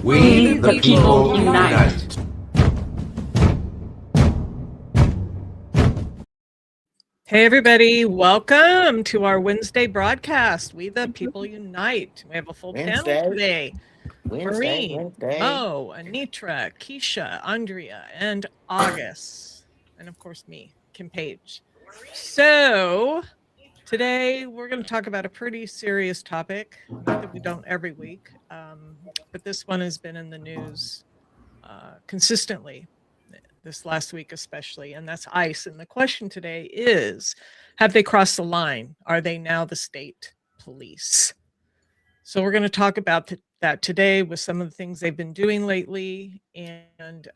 We the people unite. Hey everybody, welcome to our Wednesday broadcast. We the people unite. We have a full panel today. Maureen, Mo, Anitra, Keisha, Andrea, and August. And of course me, Kim Page. So today we're going to talk about a pretty serious topic. Not that we don't every week, but this one has been in the news consistently this last week especially, and that's ICE. And the question today is, have they crossed the line? Are they now the state police? So we're going to talk about that today with some of the things they've been doing lately and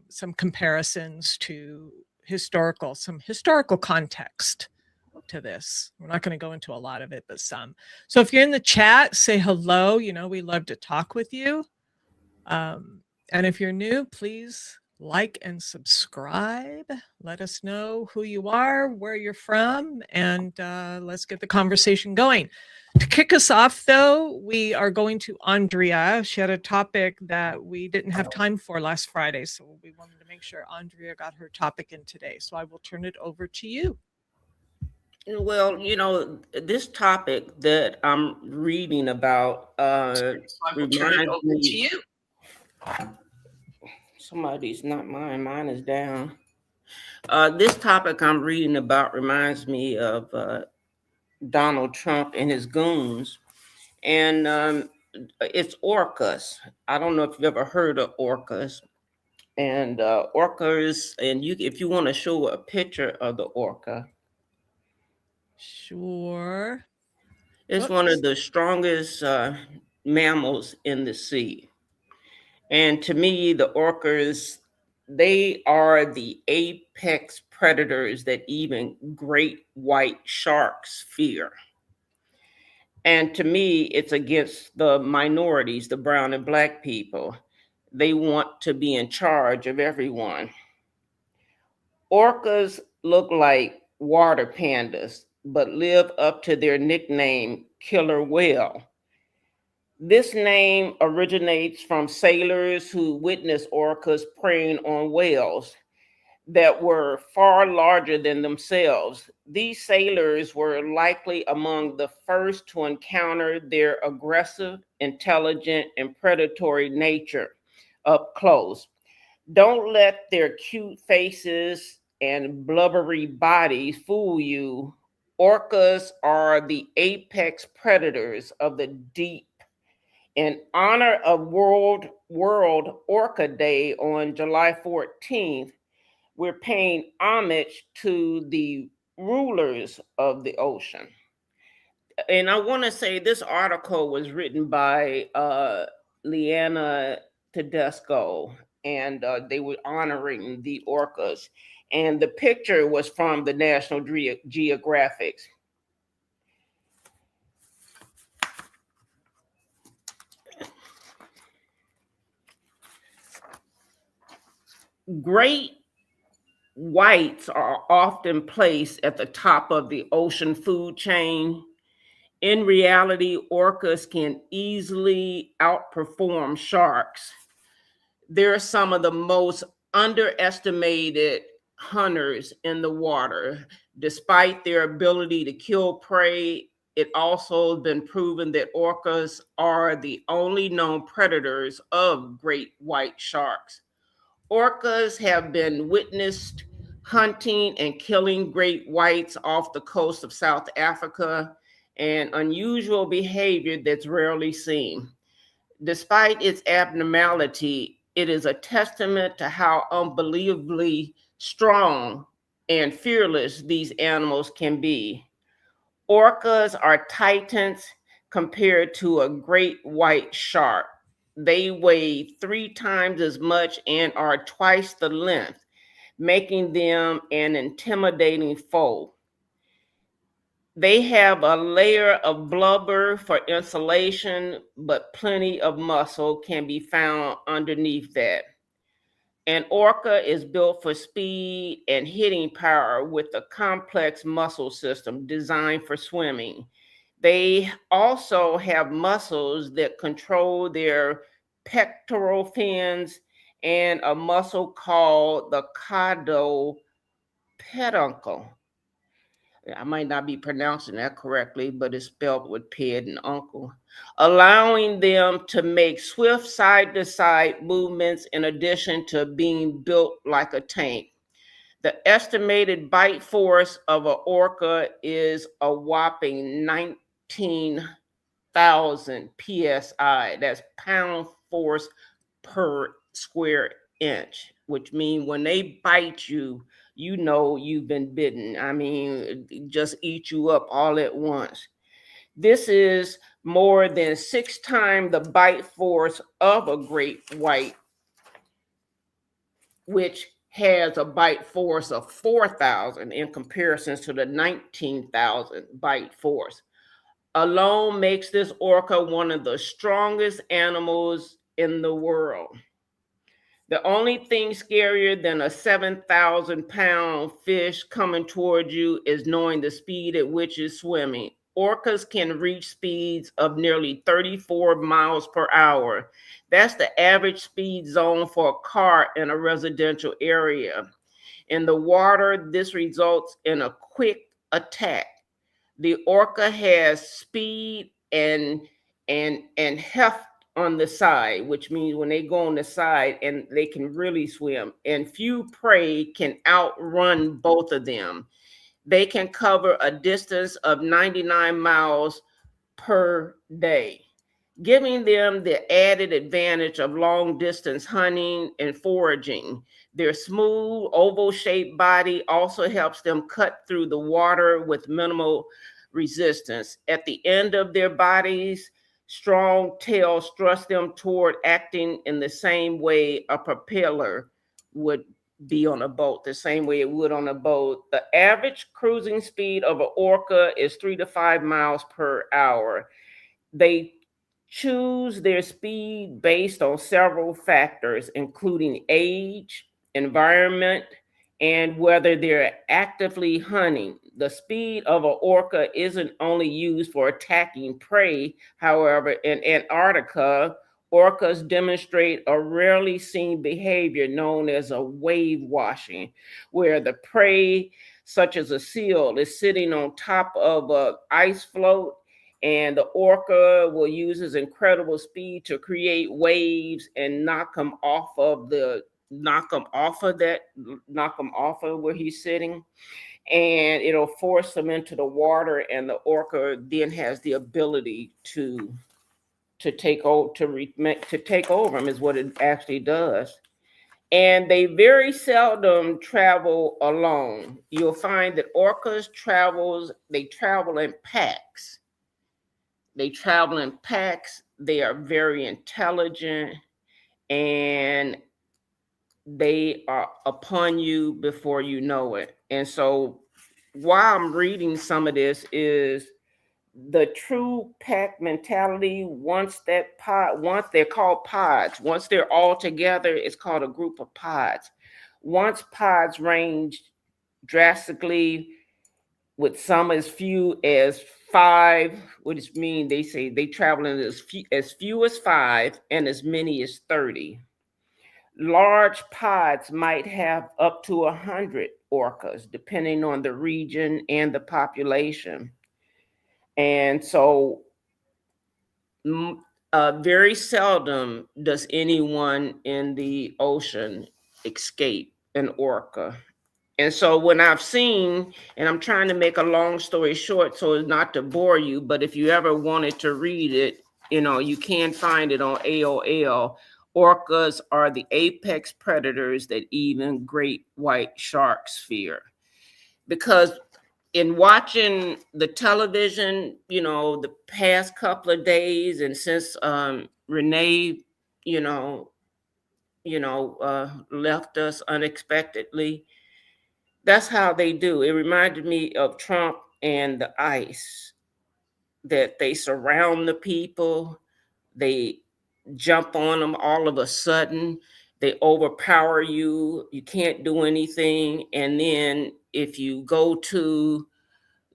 some comparisons to some historical context to this. We're not going to go into a lot of it, but some. So if you're in the chat, say hello. You know, we love to talk with you. And if you're new, please like and subscribe. Let us know who you are, where you're from, and let's get the conversation going. To kick us off, though, we are going to Andrea. She had a topic that we didn't have time for last Friday, so we wanted to make sure Andrea got her topic in today. So I will turn it over to you. Well, you know, this topic that I'm reading about reminds me. Somebody's not mine. Mine is down. This topic I'm reading about reminds me of Donald Trump and his goons, and it's orcas. I don't know if you've ever heard of orcas, and orcas. And if you want to show a picture of the orca, sure. It's one of the strongest mammals in the sea. And to me, the orcas, they are the apex predators that even great white sharks fear. And to me, it's against the minorities, the brown and black people. They want to be in charge of everyone. Orcas look like water pandas, but live up to their nickname, killer whale. This name originates from sailors who witnessed orcas preying on whales that were far larger than themselves. These sailors were likely among the first to encounter their aggressive, intelligent, and predatory nature up close. Don't let their cute faces and blubbery bodies fool you. Orcas are the apex predators of the deep. In honor of World Orca Day on July 14th, we're paying homage to the rulers of the ocean. And I want to say this article was written by Liana Tedesco, and they were honoring the orcas. And the picture was from the National Geographic. Great whites are often placed at the top of the ocean food chain. In reality, orcas can easily outperform sharks. They're some of the most underestimated hunters in the water. Despite their ability to kill prey, it also has been proven that orcas are the only known predators of great white sharks. Orcas have been witnessed hunting and killing great whites off the coast of South Africa, an unusual behavior that's rarely seen. Despite its abnormality, it is a testament to how unbelievably strong and fearless these animals can be. Orcas are titans compared to a great white shark. They weigh 3 times as much and are twice the length, making them an intimidating foe. They have a layer of blubber for insulation, but plenty of muscle can be found underneath that. An orca is built for speed and hitting power with a complex muscle system designed for swimming. They also have muscles that control their pectoral fins, and a muscle called the caudal peduncle. I might not be pronouncing that correctly, but it's spelled with ped and uncle, allowing them to make swift side-to-side movements in addition to being built like a tank. The estimated bite force of an orca is a whopping 19,000 psi. That's pound force per square inch, which means when they bite you, you know you've been bitten. I mean, just eat you up all at once. This is more than 6 times the bite force of a great white, which has a bite force of 4,000 in comparison to the 19,000 bite force. Alone makes this orca one of the strongest animals in the world. The only thing scarier than a 7,000-pound fish coming towards you is knowing the speed at which it's swimming. Orcas can reach speeds of nearly 34 miles per hour. That's the average speed zone for a car in a residential area. In the water, this results in a quick attack. The orca has speed and heft on the side, which means when they go on the side and they can really swim, and few prey can outrun both of them. They can cover a distance of 99 miles per day, giving them the added advantage of long distance hunting and foraging. Their smooth oval-shaped body also helps them cut through the water with minimal resistance. At the end of their bodies, strong tails thrust them toward acting in the same way a propeller would be on a boat, the same way it would on a boat. The average cruising speed of an orca is 3 to 5 miles per hour. They choose their speed based on several factors, including age, environment, and whether they're actively hunting. The speed of an orca isn't only used for attacking prey. However, in Antarctica, orcas demonstrate a rarely seen behavior known as a wave washing, where the prey, such as a seal, is sitting on top of an ice float, and the orca will use his incredible speed to create waves and knock him off of where he's sitting, and it'll force him into the water, and the orca then has the ability to take over him, is what it actually does. And they very seldom travel alone. You'll find that orcas travel in packs. They travel in packs. They are very intelligent, and they are upon you before you know it. And so while I'm reading some of this is the true pack mentality. Once they're called pods, once they're all together, it's called a group of pods. Once pods range drastically, with some as few as 5, which means they say they travel in as few as 5 and as many as 30. Large pods might have up to 100 orcas, depending on the region and the population. And so very seldom does anyone in the ocean escape an orca. And so when I've seen, and I'm trying to make a long story short so as not to bore you, but if you ever wanted to read it, you can find it on AOL. Orcas are the apex predators that even great white sharks fear. Because in watching the television, the past couple of days, and since Renee, left us unexpectedly, that's how they do. It reminded me of Trump and the ICE, that they surround the people, they jump on them all of a sudden, they overpower you, you can't do anything. And then if you go to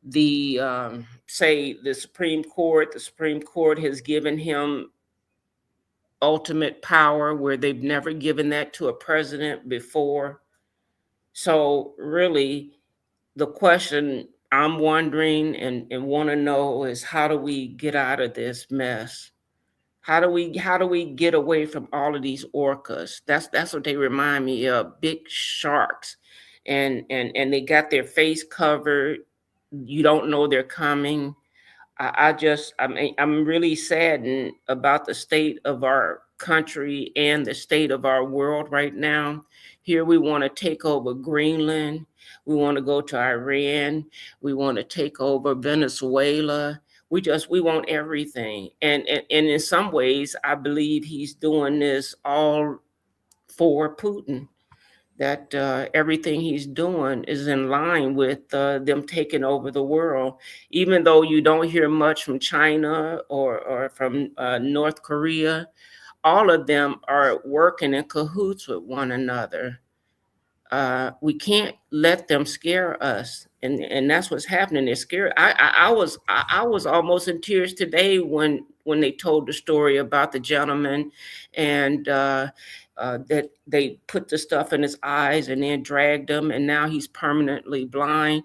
the say the Supreme Court has given him ultimate power where they've never given that to a president before. So really, the question I'm wondering and want to know is, how do we get out of this mess? How do we get away from all of these orcas? That's what they remind me of, big sharks. And they got their face covered. You don't know they're coming. I'm really saddened about the state of our country and the state of our world right now. Here we want to take over Greenland. We want to go to Iran. We want to take over Venezuela. We want everything. And in some ways, I believe he's doing this all for Putin, that everything he's doing is in line with them taking over the world. Even though you don't hear much from China or from North Korea, all of them are working in cahoots with one another. We can't let them scare us, and that's what's happening. They're scared. I was almost in tears today when they told the story about the gentleman, and that they put the stuff in his eyes and then dragged him, and now he's permanently blind.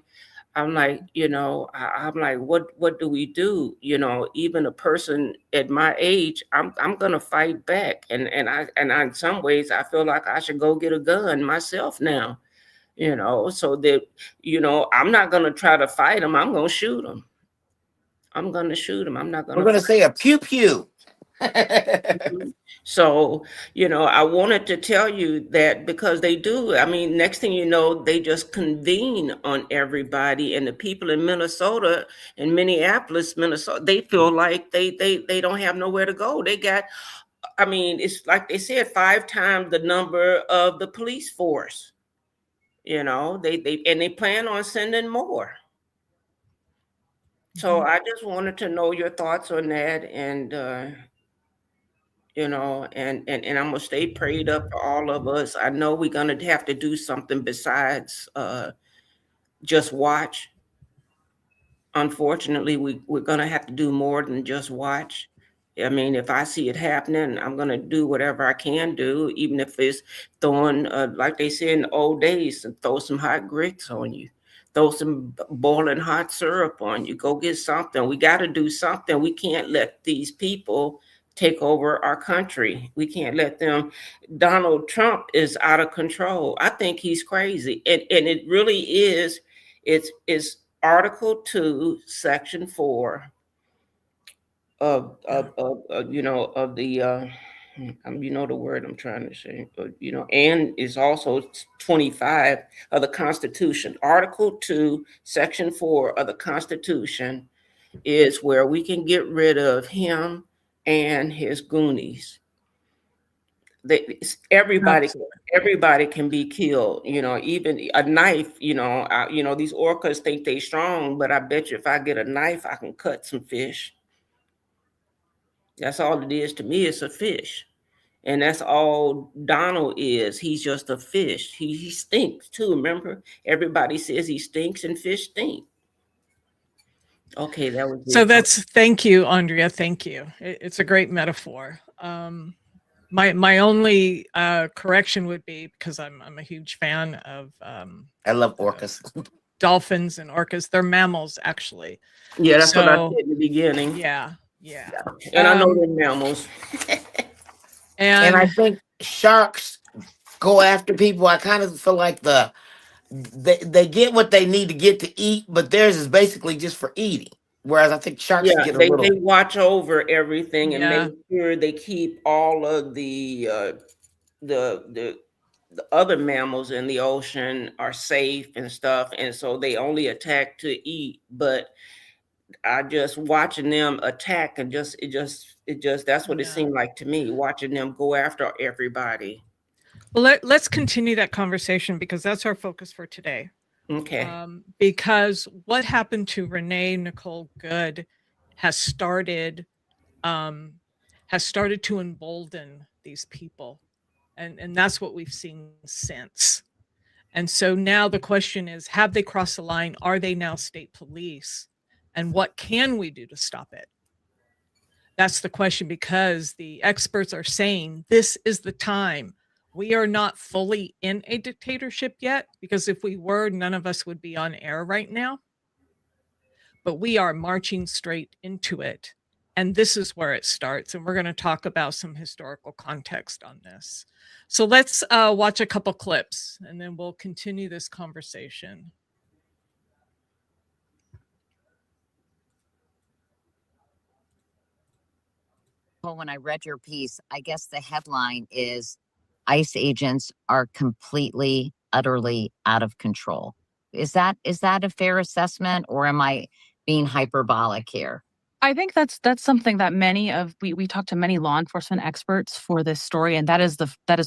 I'm like, I'm like, what do we do? Even a person at my age, I'm gonna fight back, and in some ways I feel like I should go get a gun myself now, so that I'm not gonna try to fight him. I'm gonna shoot him. I'm gonna shoot him. I'm not gonna. We're gonna say a pew pew. So, I wanted to tell you that, because they do. I mean, next thing you know, they just convene on everybody, and the people in Minnesota and Minneapolis, Minnesota, they feel like they don't have nowhere to go. They got, I mean, it's like they said, 5 times the number of the police force. They plan on sending more. So I just wanted to know your thoughts on that, and and I'm gonna stay prayed up for all of us. I know we're gonna have to do something besides just watch. Unfortunately, we're gonna have to do more than just watch. I mean, if I see it happening, I'm gonna do whatever I can do, even if it's throwing, like they said in the old days, and throw some hot grits on you, throw some boiling hot syrup on you. Go get something. We got to do something. We can't let these people take over our country. We can't let them. Donald Trump is out of control. I think he's crazy, and it really is. It's Article 2, Section 4 of the the word I'm trying to say, and is also 25 of the Constitution. Article 2, Section 4 of the Constitution is where we can get rid of him and his goonies. Everybody can be killed, even a knife. These orcas think they strong, but I bet you if I get a knife, I can cut some fish. That's all it is to me. It's a fish. And that's all Donald is. He's just a fish. He stinks too. Remember, everybody says he stinks and fish stink. Okay, that was so. Thank you, Andrea. Thank you. It's a great metaphor. My only correction would be, because I'm a huge fan of I love orcas. Dolphins and orcas. They're mammals, actually. Yeah, that's what I said in the beginning. Yeah. And I know they're mammals. And I think sharks go after people. I kind of feel like they get what they need to get to eat, but theirs is basically just for eating. Whereas I think sharks get a little. They watch over everything and make sure they keep all of the other mammals in the ocean are safe and stuff, and so they only attack to eat. But I just watching them attack, and that's what it seemed like to me, watching them go after everybody. Well, let's continue that conversation, because that's our focus for today. Okay. Because what happened to Renée Good has started to embolden these people, and that's what we've seen since. And so now the question is, have they crossed the line? Are they now state police? And what can we do to stop it? That's the question, because the experts are saying this is the time. We are not fully in a dictatorship yet, because if we were, none of us would be on air right now. But we are marching straight into it. And this is where it starts. And we're going to talk about some historical context on this. So let's watch a couple clips, and then we'll continue this conversation. Well, when I read your piece, I guess the headline is ICE agents are completely, utterly out of control. Is that a fair assessment, or am I being hyperbolic here? I think that's something that we talked to many law enforcement experts for this story, and that is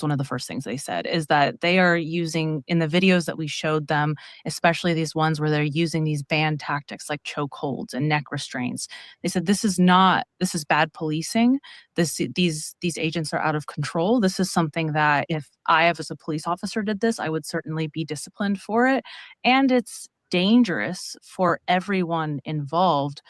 one of the first things they said, is that they are using, in the videos that we showed them, especially these ones where they're using these banned tactics like chokeholds and neck restraints. They said this is bad policing. These agents are out of control. This is something that if I, as a police officer, did this, I would certainly be disciplined for it, and it's dangerous for everyone involved,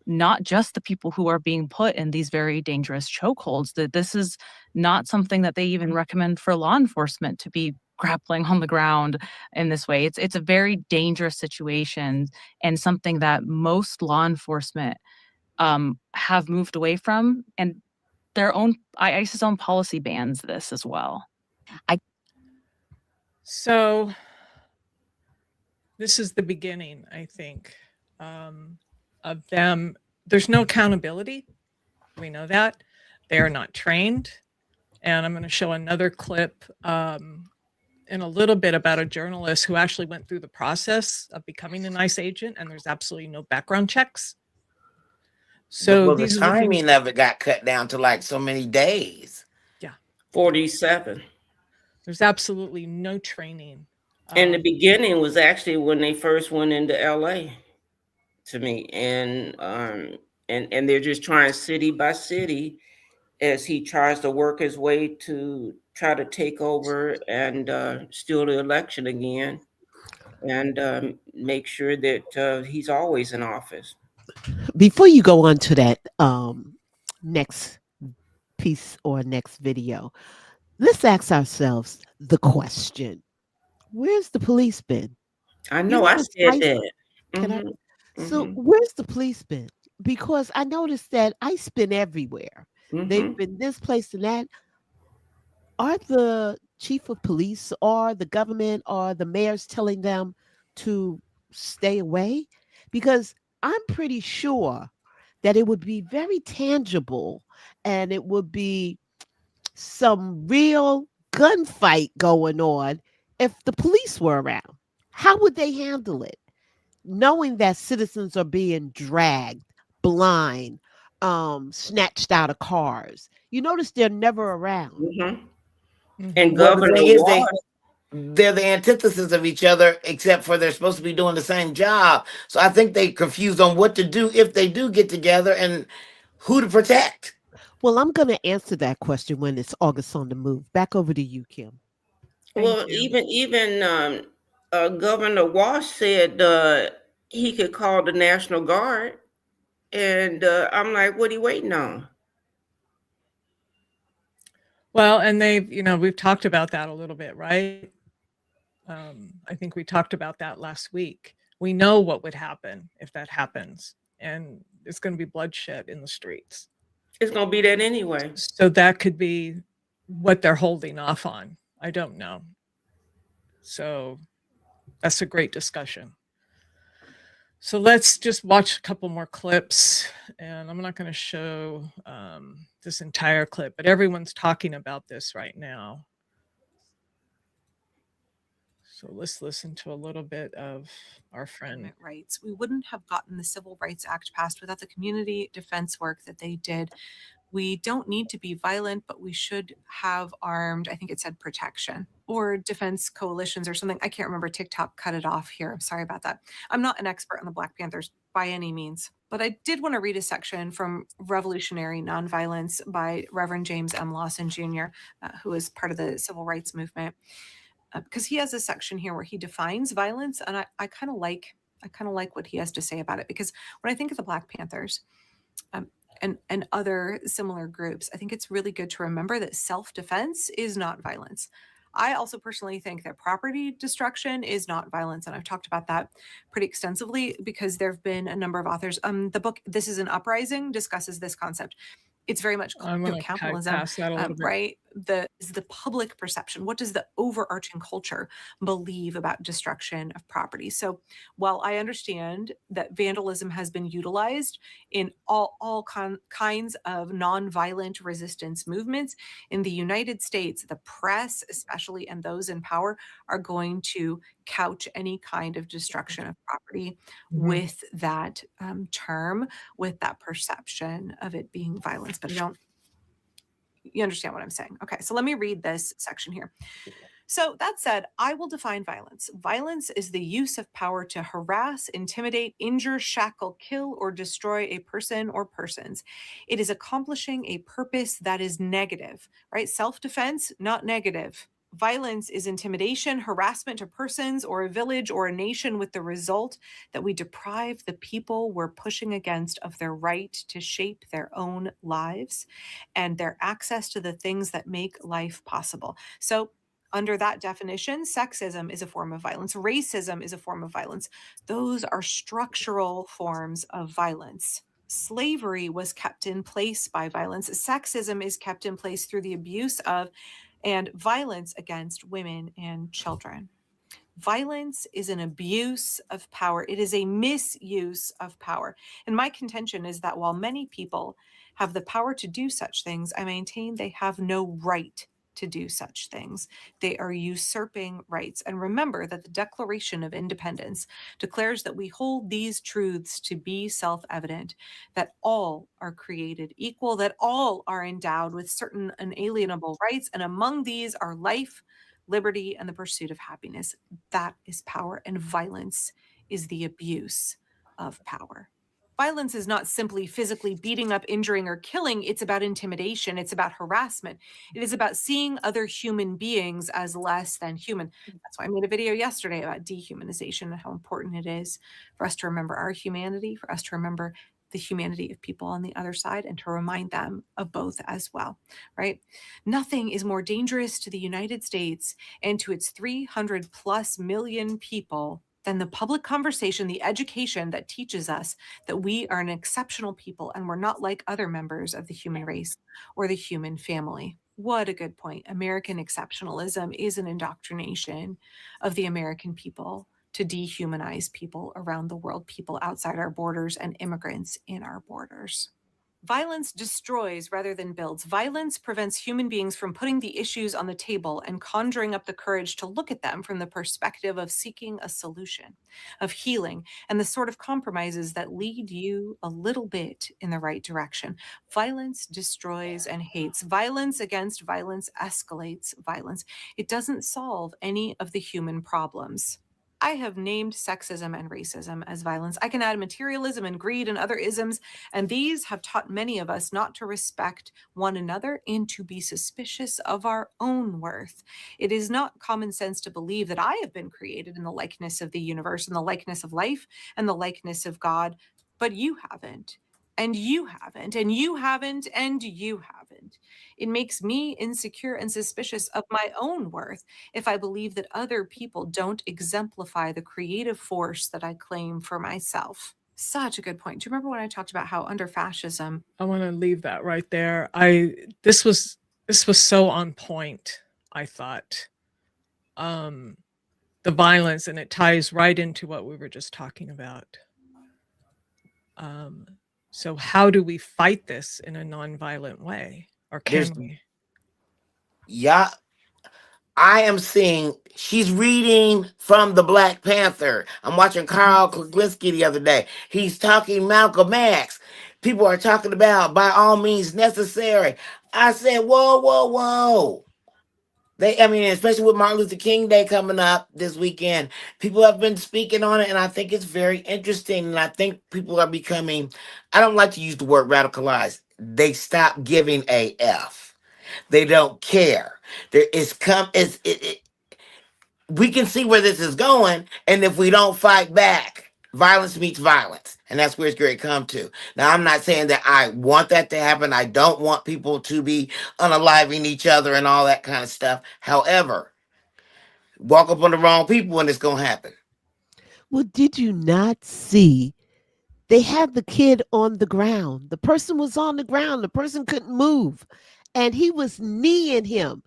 not just the people who are being put in these very dangerous chokeholds. That this is not something that they even recommend for law enforcement to be grappling on the ground in this way. It's a very dangerous situation, and something that most law enforcement have moved away from, and ICE's own policy bans this as well. So this is the beginning, I think, of them. There's no accountability. We know that. They are not trained. And I'm going to show another clip in a little bit about a journalist who actually went through the process of becoming an ICE agent, and there's absolutely no background checks. So the timing of it got cut down to like so many days. Yeah. 47. There's absolutely no training. And the beginning was actually when they first went into LA to me. And they're just trying city by city as he tries to work his way to try to take over and steal the election again, and make sure that he's always in office. Before you go on to that next piece or next video, let's ask ourselves the question: where's the police been? I know, I said that. So where's the police been? Because I noticed that ICE been everywhere. They've been this place and that. Are the chief of police or the government or the mayors telling them to stay away? Because I'm pretty sure that it would be very tangible, and it would be some real gunfight going on if the police were around. How would they handle it? Knowing that citizens are being dragged, blind, snatched out of cars. You notice they're never around. And Governor Wallace, they're the antithesis of each other, except for they're supposed to be doing the same job. So I think they confused on what to do if they do get together and who to protect. Well, I'm going to answer that question when it's August on the Move. Back over to you, Kim. Well, even Governor Walsh said he could call the National Guard, and I'm like, what are you waiting on? Well, and we've talked about that a little bit, right? I think we talked about that last week. We know what would happen if that happens, and it's going to be bloodshed in the streets. It's going to be that anyway. So that could be what they're holding off on. I don't know. So that's a great discussion. So let's just watch a couple more clips, and I'm not going to show this entire clip, but everyone's talking about this right now. So let's listen to a little bit of our friend. Rights. We wouldn't have gotten the Civil Rights Act passed without the community defense work that they did. We don't need to be violent, but we should have armed, I think it said protection or defense coalitions or something. I can't remember. TikTok cut it off here. I'm sorry about that. I'm not an expert on the Black Panthers by any means, but I did want to read a section from Revolutionary Nonviolence by Reverend James M. Lawson Jr., who is part of the civil rights movement. Because he has a section here where he defines violence, and I kind of like what he has to say about it. Because when I think of the Black Panthers, and other similar groups, I think it's really good to remember that self-defense is not violence. I also personally think that property destruction is not violence, and I've talked about that pretty extensively because there have been a number of authors. The book "This Is an Uprising" discusses this concept. It's very much capitalism, right? The public perception. What does the overarching culture believe about destruction of property? So, while I understand that vandalism has been utilized in all kinds of nonviolent resistance movements in the United States, the press, especially, and those in power, are going to couch any kind of destruction of property with that term, with that perception of it being violence. But you understand what I'm saying? Okay, so let me read this section here. So that said, I will define violence. Violence is the use of power to harass, intimidate, injure, shackle, kill, or destroy a person or persons. It is accomplishing a purpose that is negative, right? Self-defense, not negative. Violence is intimidation, harassment to persons or a village or a nation with the result that we deprive the people we're pushing against of their right to shape their own lives and their access to the things that make life possible. So, under that definition, sexism is a form of violence. Racism is a form of violence. Those are structural forms of violence. Slavery was kept in place by violence. Sexism is kept in place through the abuse of and violence against women and children. Violence is an abuse of power. It is a misuse of power. And my contention is that while many people have the power to do such things, I maintain they have no right to do such things. They are usurping rights. And remember that the Declaration of Independence declares that we hold these truths to be self-evident, that all are created equal, that all are endowed with certain unalienable rights, and among these are life, liberty, and the pursuit of happiness. That is power, and violence is the abuse of power. Violence is not simply physically beating up, injuring, or killing. It's about intimidation. It's about harassment. It is about seeing other human beings as less than human. That's why I made a video yesterday about dehumanization and how important it is for us to remember our humanity, for us to remember the humanity of people on the other side, and to remind them of both as well, right? Nothing is more dangerous to the United States and to its 300 plus million people than the public conversation, the education that teaches us that we are an exceptional people and we're not like other members of the human race or the human family. What a good point. American exceptionalism is an indoctrination of the American people to dehumanize people around the world, people outside our borders and immigrants in our borders. Violence destroys rather than builds. Violence prevents human beings from putting the issues on the table and conjuring up the courage to look at them from the perspective of seeking a solution, of healing, and the sort of compromises that lead you a little bit in the right direction. Violence destroys and hates. Violence against violence escalates violence. It doesn't solve any of the human problems. I have named sexism and racism as violence. I can add materialism and greed and other isms, and these have taught many of us not to respect one another and to be suspicious of our own worth. It is not common sense to believe that I have been created in the likeness of the universe, in the likeness of life, and the likeness of God, but you haven't. And you haven't, and you haven't, and you haven't. It makes me insecure and suspicious of my own worth if I believe that other people don't exemplify the creative force that I claim for myself. Such a good point. Do you remember when I talked about how under fascism? I want to leave that right there. This was so on point, I thought. The violence, and it ties right into what we were just talking about. So how do we fight this in a nonviolent way? Or can we? Yeah. I am seeing, she's reading from the Black Panther. I'm watching Carl Kuglinski the other day. He's talking Malcolm X. People are talking about by all means necessary. I said, whoa, whoa, whoa. Especially with Martin Luther King Day coming up this weekend, people have been speaking on it, and I think it's very interesting. And I think people are becoming, I don't like to use the word radicalized. They stop giving a F. They don't care. We can see where this is going, and if we don't fight back, Violence meets violence, and that's where it's going to come to. Now, I'm not saying that I want that to happen. I don't want people to be unaliving each other and all that kind of stuff. However, walk up on the wrong people and it's going to happen. Well, did you not see? They had the kid on the ground. The person was on the ground. The person couldn't move, and he was kneeing him.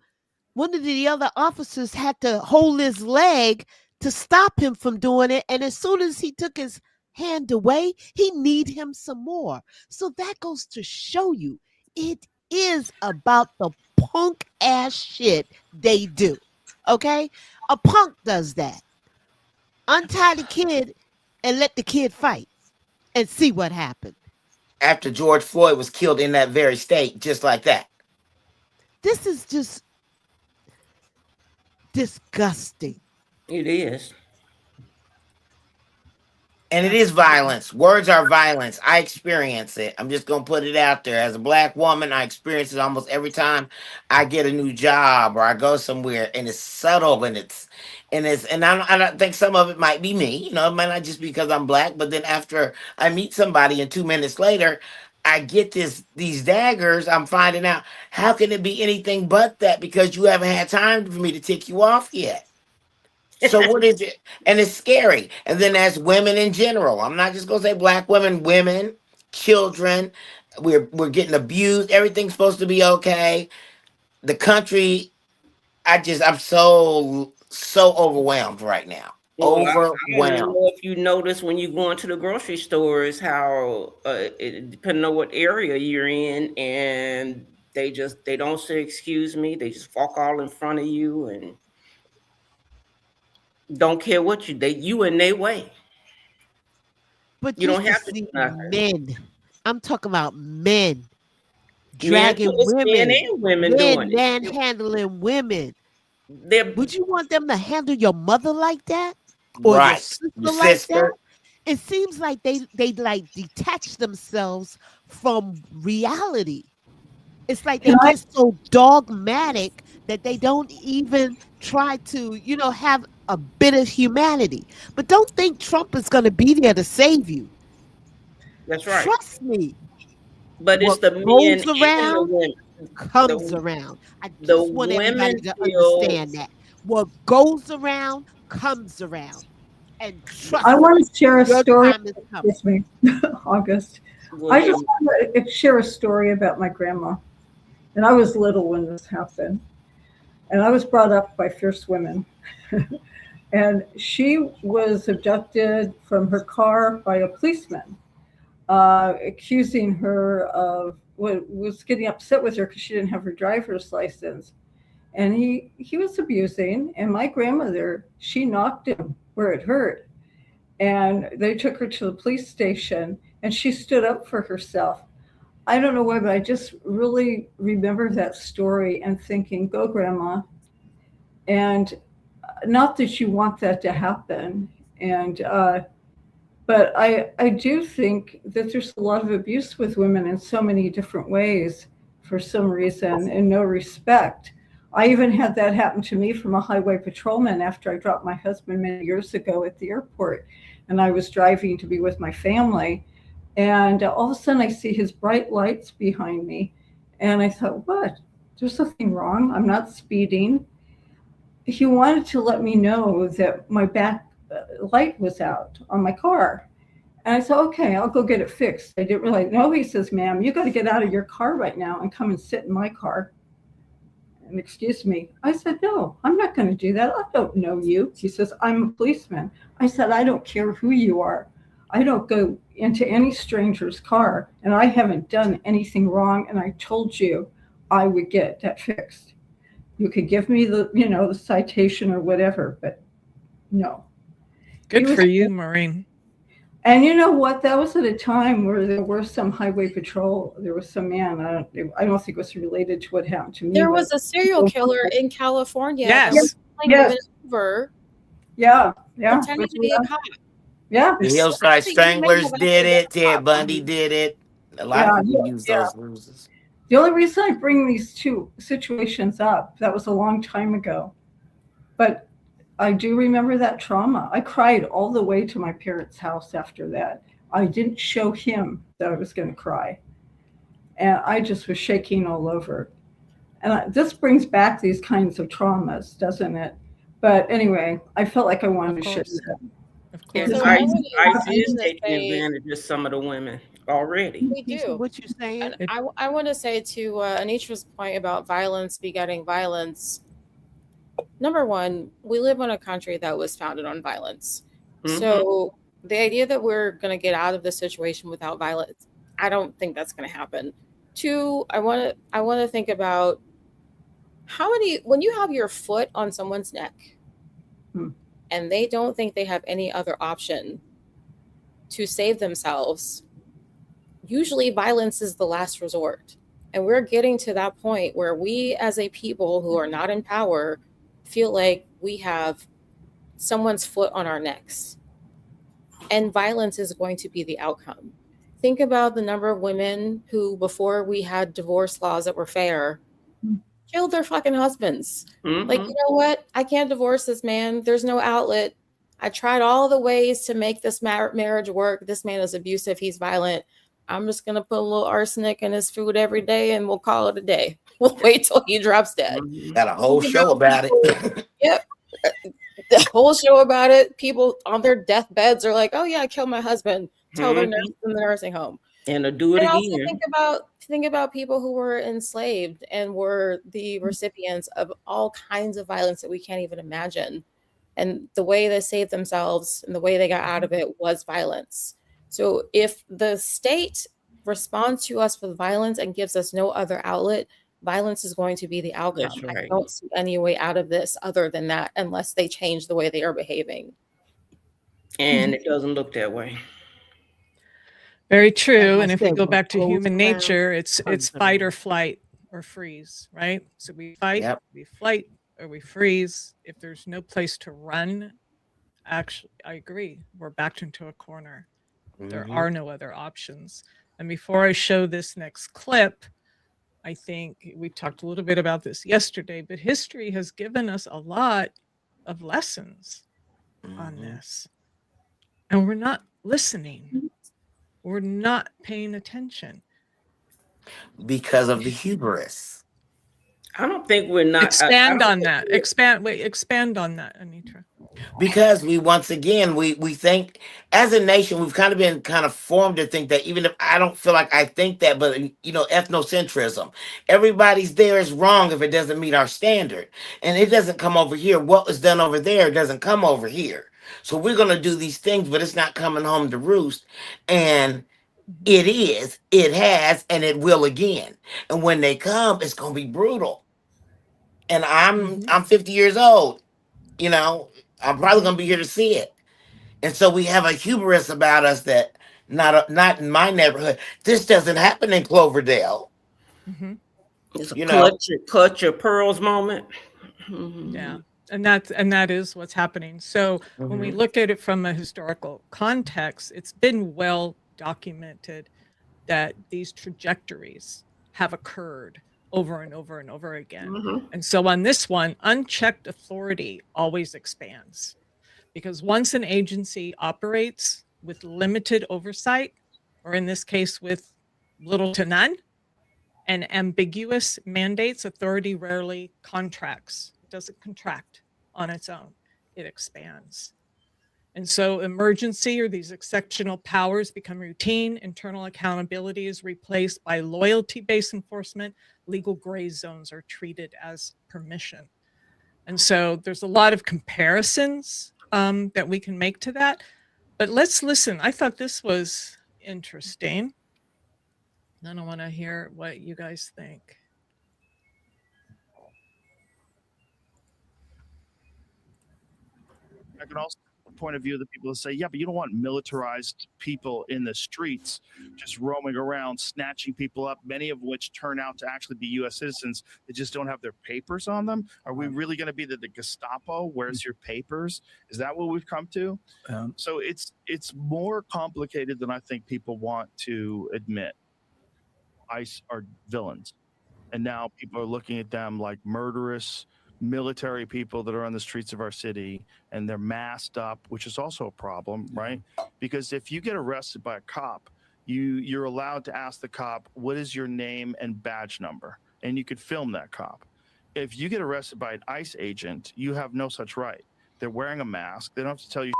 One of the other officers had to hold his leg to stop him from doing it. And as soon as he took his hand away, he kneed him some more. So that goes to show you it is about the punk ass shit they do. Okay? A punk does that. Untie the kid and let the kid fight and see what happened. After George Floyd was killed in that very state, just like that. This is just disgusting. It is. And it is violence. Words are violence. I experience it. I'm just going to put it out there. As a black woman, I experience it almost every time I get a new job or I go somewhere, and it's subtle and I don't think some of it might be me, you know, it might not just because I'm black, but then after I meet somebody and 2 minutes later, I get these daggers. I'm finding out, how can it be anything but that? Because you haven't had time for me to tick you off yet. So what is it? And it's scary. And then as women in general, I'm not just gonna say black women, women, children, we're getting abused. Everything's supposed to be okay. The country, I'm so overwhelmed right now. Well, I don't Overwhelmed. know if you notice when you go into the grocery stores how, depending on what area you're in, and they don't say excuse me. They just walk all in front of you and don't care what you in their way. But You don't just to have to see do nothing. men, I'm talking about men Men, dragging it's men women, and women doing it. manhandling women. They're Would you want them to handle your mother like that, or your Right. sister Your like that? sister. It seems like they like detach themselves from reality. It's like they get so dogmatic that they don't even try to, you know, have a bit of humanity. But don't think Trump is going to be there to save you. That's right. Trust me. But it's What the men goes and the around women. comes around. I The just want everybody women to feel understand that. What goes around comes around. And trust I me, want to share a your story. time is coming. Excuse me, August. Go I ahead. just want to share a story about my grandma. And I was little when this happened. And I was brought up by fierce women. And she was abducted from her car by a policeman, accusing her of was getting upset with her because she didn't have her driver's license. And he was abusing. And my grandmother, she knocked him where it hurt. And they took her to the police station, and she stood up for herself. I don't know why, but I just really remember that story and thinking, go, Grandma. And not that you want that to happen. And, but I do think that there's a lot of abuse with women in so many different ways for some reason and no respect. I even had that happen to me from a highway patrolman after I dropped my husband many years ago at the airport. And I was driving to be with my family. And all of a sudden I see his bright lights behind me. And I thought, what? There's nothing wrong. I'm not speeding. He wanted to let me know that my back light was out on my car. And I said, okay, I'll go get it fixed. I didn't realize, no, he says, ma'am, you got to get out of your car right now and come and sit in my car. And excuse me. I said, no, I'm not going to do that. I don't know you. He says, I'm a policeman. I said, I don't care who you are. I don't go into any stranger's car, and I haven't done anything wrong. And I told you I would get that fixed. You could give me the, you know, the citation or whatever, but no. Good for you, Maureen. And you know what? That was at a time where there were some highway patrol. There was some man. I don't think it was related to what happened to me. There was a serial killer in California. Yes. Yes. Over. Yeah. Pretending to be a cop. Yeah. The Hillside Stranglers did it. Ted Bundy did it. A lot of people use those ruses. The only reason I bring these two situations up, that was a long time ago, but I do remember that trauma. I cried all the way to my parents' house after that. I didn't show him that I was going to cry. And I just was shaking all over. And this brings back these kinds of traumas, doesn't it? But anyway, I felt like I wanted to share that. Of course. And So ICE I is wanna taking say- advantage of some of the women already. We do. What you saying? And I want to say to Anitra's point about violence begetting violence. Number one, we live in a country that was founded on violence. So the idea that we're going to get out of this situation without violence, I don't think that's going to happen. Two, I want to think about when you have your foot on someone's neck and they don't think they have any other option to save themselves, usually violence is the last resort. And we're getting to that point where we as a people who are not in power feel like we have someone's foot on our necks. And violence is going to be the outcome. Think about the number of women who, before we had divorce laws that were fair, killed their fucking husbands. Like, you know what? I can't divorce this man. There's no outlet. I tried all the ways to make this marriage work. This man is abusive. He's violent. I'm just going to put a little arsenic in his food every day and we'll call it a day. We'll wait till he drops dead. Got a whole show about it. Yep. The whole show about it. People on their deathbeds are like, oh yeah, I killed my husband. Tell their nurse in the nursing home. And to do it and again. Also think about people who were enslaved and were the recipients of all kinds of violence that we can't even imagine. And the way they saved themselves and the way they got out of it was violence. So if the state responds to us with violence and gives us no other outlet, violence is going to be the outcome. That's right. I don't see any way out of this other than that unless they change the way they are behaving. And it doesn't look that way. Very true. And if we go back to human nature, it's fight or flight or freeze, right? So we fight, we flight, or we freeze. If there's no place to run, actually, I agree. We're backed into a corner. There are no other options. And before I show this next clip, I think we talked a little bit about this yesterday, but history has given us a lot of lessons on this. And we're not listening. We're not paying attention. Because of the hubris. I don't think we're not. Expand on that, Anitra. Because once again, we think as a nation, we've kind of formed to think that, even if I don't feel like I think that, but ethnocentrism, everybody's there is wrong if it doesn't meet our standard. And it doesn't come over here. What was done over there doesn't come over here. So we're going to do these things, but it's not coming home to roost. And it has, and it will again. And when they come, it's going to be brutal. And I'm 50 years old. I'm probably going to be here to see it. And so we have a hubris about us that not in my neighborhood. This doesn't happen in Cloverdale. It's a clutch your pearls moment. Yeah. And that is what's happening. So when we look at it from a historical context, it's been well documented that these trajectories have occurred over and over and over again. And so on this one, unchecked authority always expands, because once an agency operates with limited oversight, or in this case with little to none, and ambiguous mandates, authority rarely contracts. It doesn't contract on its own, it expands. And so emergency, or these exceptional powers, become routine. Internal accountability is replaced by loyalty-based enforcement. Legal gray zones are treated as permission. And so there's a lot of comparisons that we can make to that. But let's listen. I thought this was interesting. And I want to hear what you guys think. I can also point of view of the people that say, yeah, but you don't want militarized people in the streets just roaming around, snatching people up, many of which turn out to actually be U.S. citizens that just don't have their papers on them. Are we really going to be the Gestapo? Where's your papers? Is that what we've come to? So it's more complicated than I think people want to admit. ICE are villains. And now people are looking at them like murderous military people that are on the streets of our city and they're masked up, which is also a problem, right? Because if you get arrested by a cop, you're allowed to ask the cop, what is your name and badge number? And you could film that cop. If you get arrested by an ICE agent, you have no such right. They're wearing a mask. They don't have to tell you.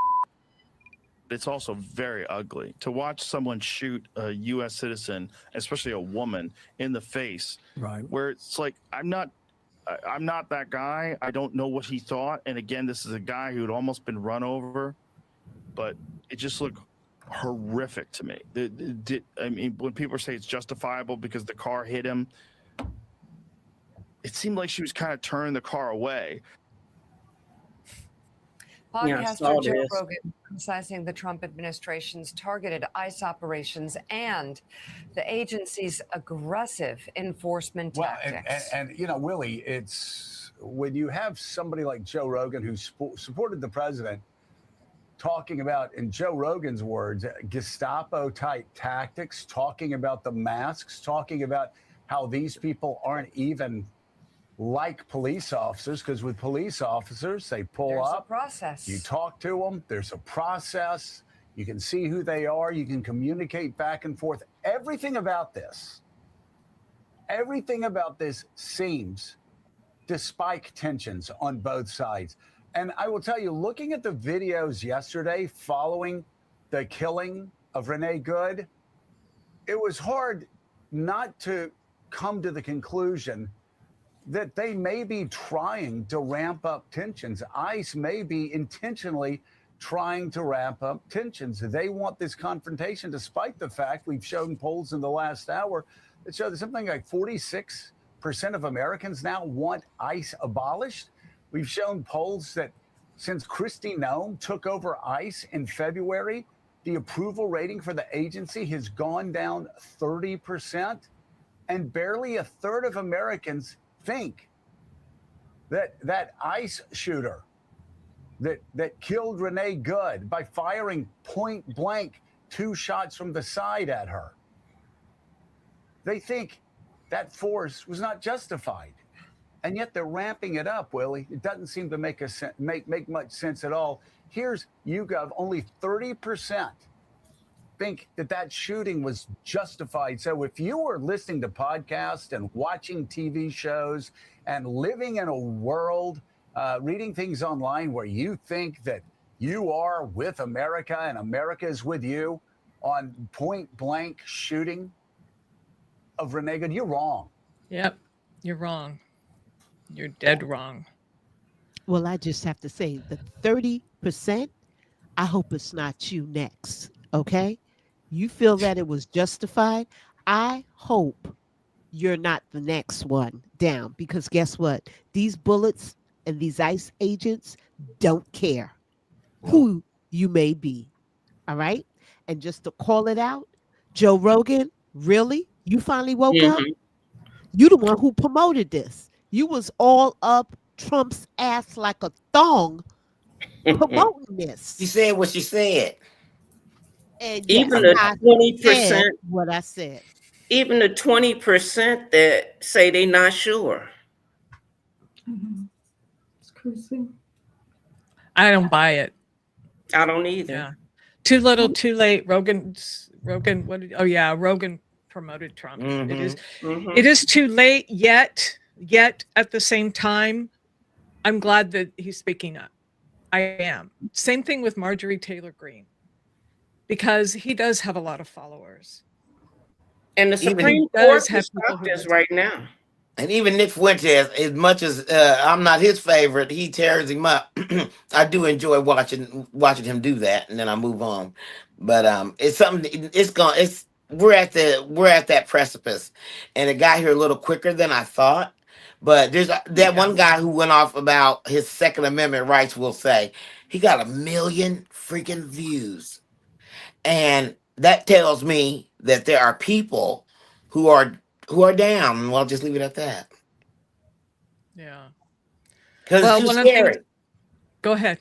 It's also very ugly to watch someone shoot a U.S. citizen, especially a woman, in the face. Right. Where it's like, I'm not that guy. I don't know what he thought. And again, this is a guy who had almost been run over, but it just looked horrific to me. I mean, when people say it's justifiable because the car hit him, it seemed like she was kind of turning the car away. Podcaster Joe Rogan criticizing the Trump administration's targeted ICE operations and the agency's aggressive enforcement tactics. And you know, Willie, it's when you have somebody like Joe Rogan who supported the president talking about, in Joe Rogan's words, Gestapo-type tactics, talking about the masks, talking about how these people aren't even like police officers, because with police officers, they pull up, a process. You talk to them, there's a process, you can see who they are, you can communicate back and forth. Everything about this seems to spike tensions on both sides. And I will tell you, looking at the videos yesterday following the killing of Renée Good, it was hard not to come to the conclusion that they may be trying to ramp up tensions. ICE may be intentionally trying to ramp up tensions. They want this confrontation, despite the fact we've shown polls in the last hour that show that something like 46% of Americans now want ICE abolished. We've shown polls that since Kristi Noem took over ICE in February, the approval rating for the agency has gone down 30%, and barely a third of Americans think that ICE shooter that killed Renée Good by firing point blank 2 shots from the side at her, they think that force was not justified. And yet they're ramping it up, Willie. It doesn't seem to make much sense at all. Here's YouGov, only 30% think that shooting was justified. So if you were listening to podcasts and watching TV shows and living in a world, reading things online where you think that you are with America and America is with you on point blank shooting of Renée Good, you're wrong. Yep, you're wrong. You're dead wrong. Well, I just have to say the 30%, I hope it's not you next, okay? You feel that it was justified? I hope you're not the next one down, because guess what? These bullets and these ICE agents don't care who you may be, all right? And just to call it out, Joe Rogan, really? You finally woke up? You the one who promoted this. You was all up Trump's ass like a thong promoting this. She said what she said. And even yes, the 20%, what I said. Even the 20% that say they not sure. It's crazy. I don't buy it. I don't either. Yeah. Too little, too late. Rogan. Rogan promoted Trump. It is too late yet at the same time, I'm glad that he's speaking up. I am. Same thing with Marjorie Taylor Greene, because he does have a lot of followers. And the Supreme Court has stopped this right now. And even Nick Fuentes, as much as I'm not his favorite, he tears him up. I do enjoy watching him do that, and then I move on. But it's something. We're at that precipice, and it got here a little quicker than I thought. But there's that one guy who went off about his Second Amendment rights. Will say he got 1 million freaking views, and that tells me that there are people who are down. Well, I'll just leave it at that. Yeah. Because it's too scary. Go ahead.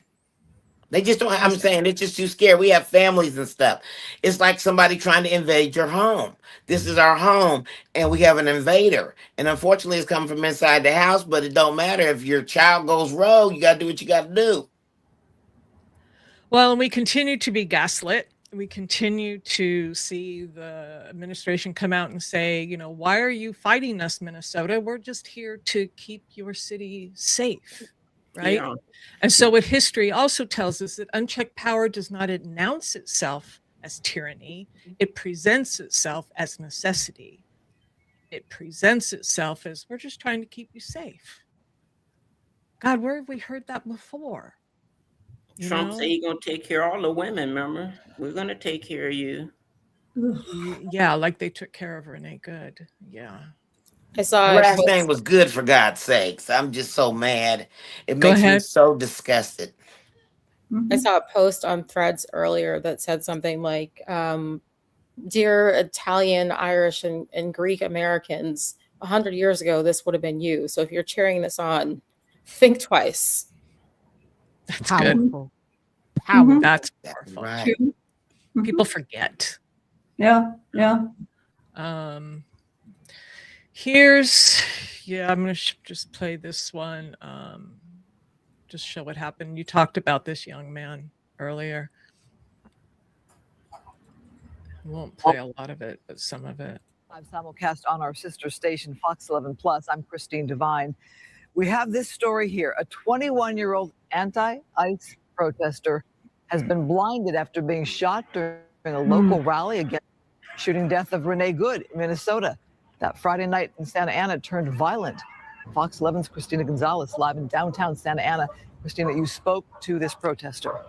They just don't. I'm saying they're just too scared. We have families and stuff. It's like somebody trying to invade your home. This is our home, and we have an invader. And unfortunately, it's coming from inside the house. But it don't matter if your child goes rogue. You got to do what you got to do. Well, and we continue to be gaslit. We continue to see the administration come out and say, you know, why are you fighting us, Minnesota? We're just here to keep your city safe, right? Yeah. And so what history also tells us that unchecked power does not announce itself as tyranny. It presents itself as necessity. It presents itself as, we're just trying to keep you safe. God, where have we heard that before? Trump said he's going to take care of all the women, remember? We're going to take care of you. Yeah, like they took care of Renée Good. Yeah. I saw her last name was Good, for God's sakes. I'm just so mad. It makes me so disgusted. I saw a post on Threads earlier that said something like, dear Italian, Irish, and Greek Americans, 100 years ago, this would have been you. So if you're cheering this on, think twice. That's powerful. Good. Powerful. That's powerful. Right. People forget. Yeah. Here's, I'm going to just play this one. Just show what happened. You talked about this young man earlier. I won't play a lot of it, but some of it. Live simulcast on our sister station, Fox 11 Plus. I'm Christine Devine. We have this story here. A 21-year-old anti-ICE protester has been blinded after being shot during a local rally against the shooting death of Renée Good in Minnesota. That Friday night in Santa Ana turned violent. Fox 11's Christina Gonzalez live in downtown Santa Ana. Christina, you spoke to this protester.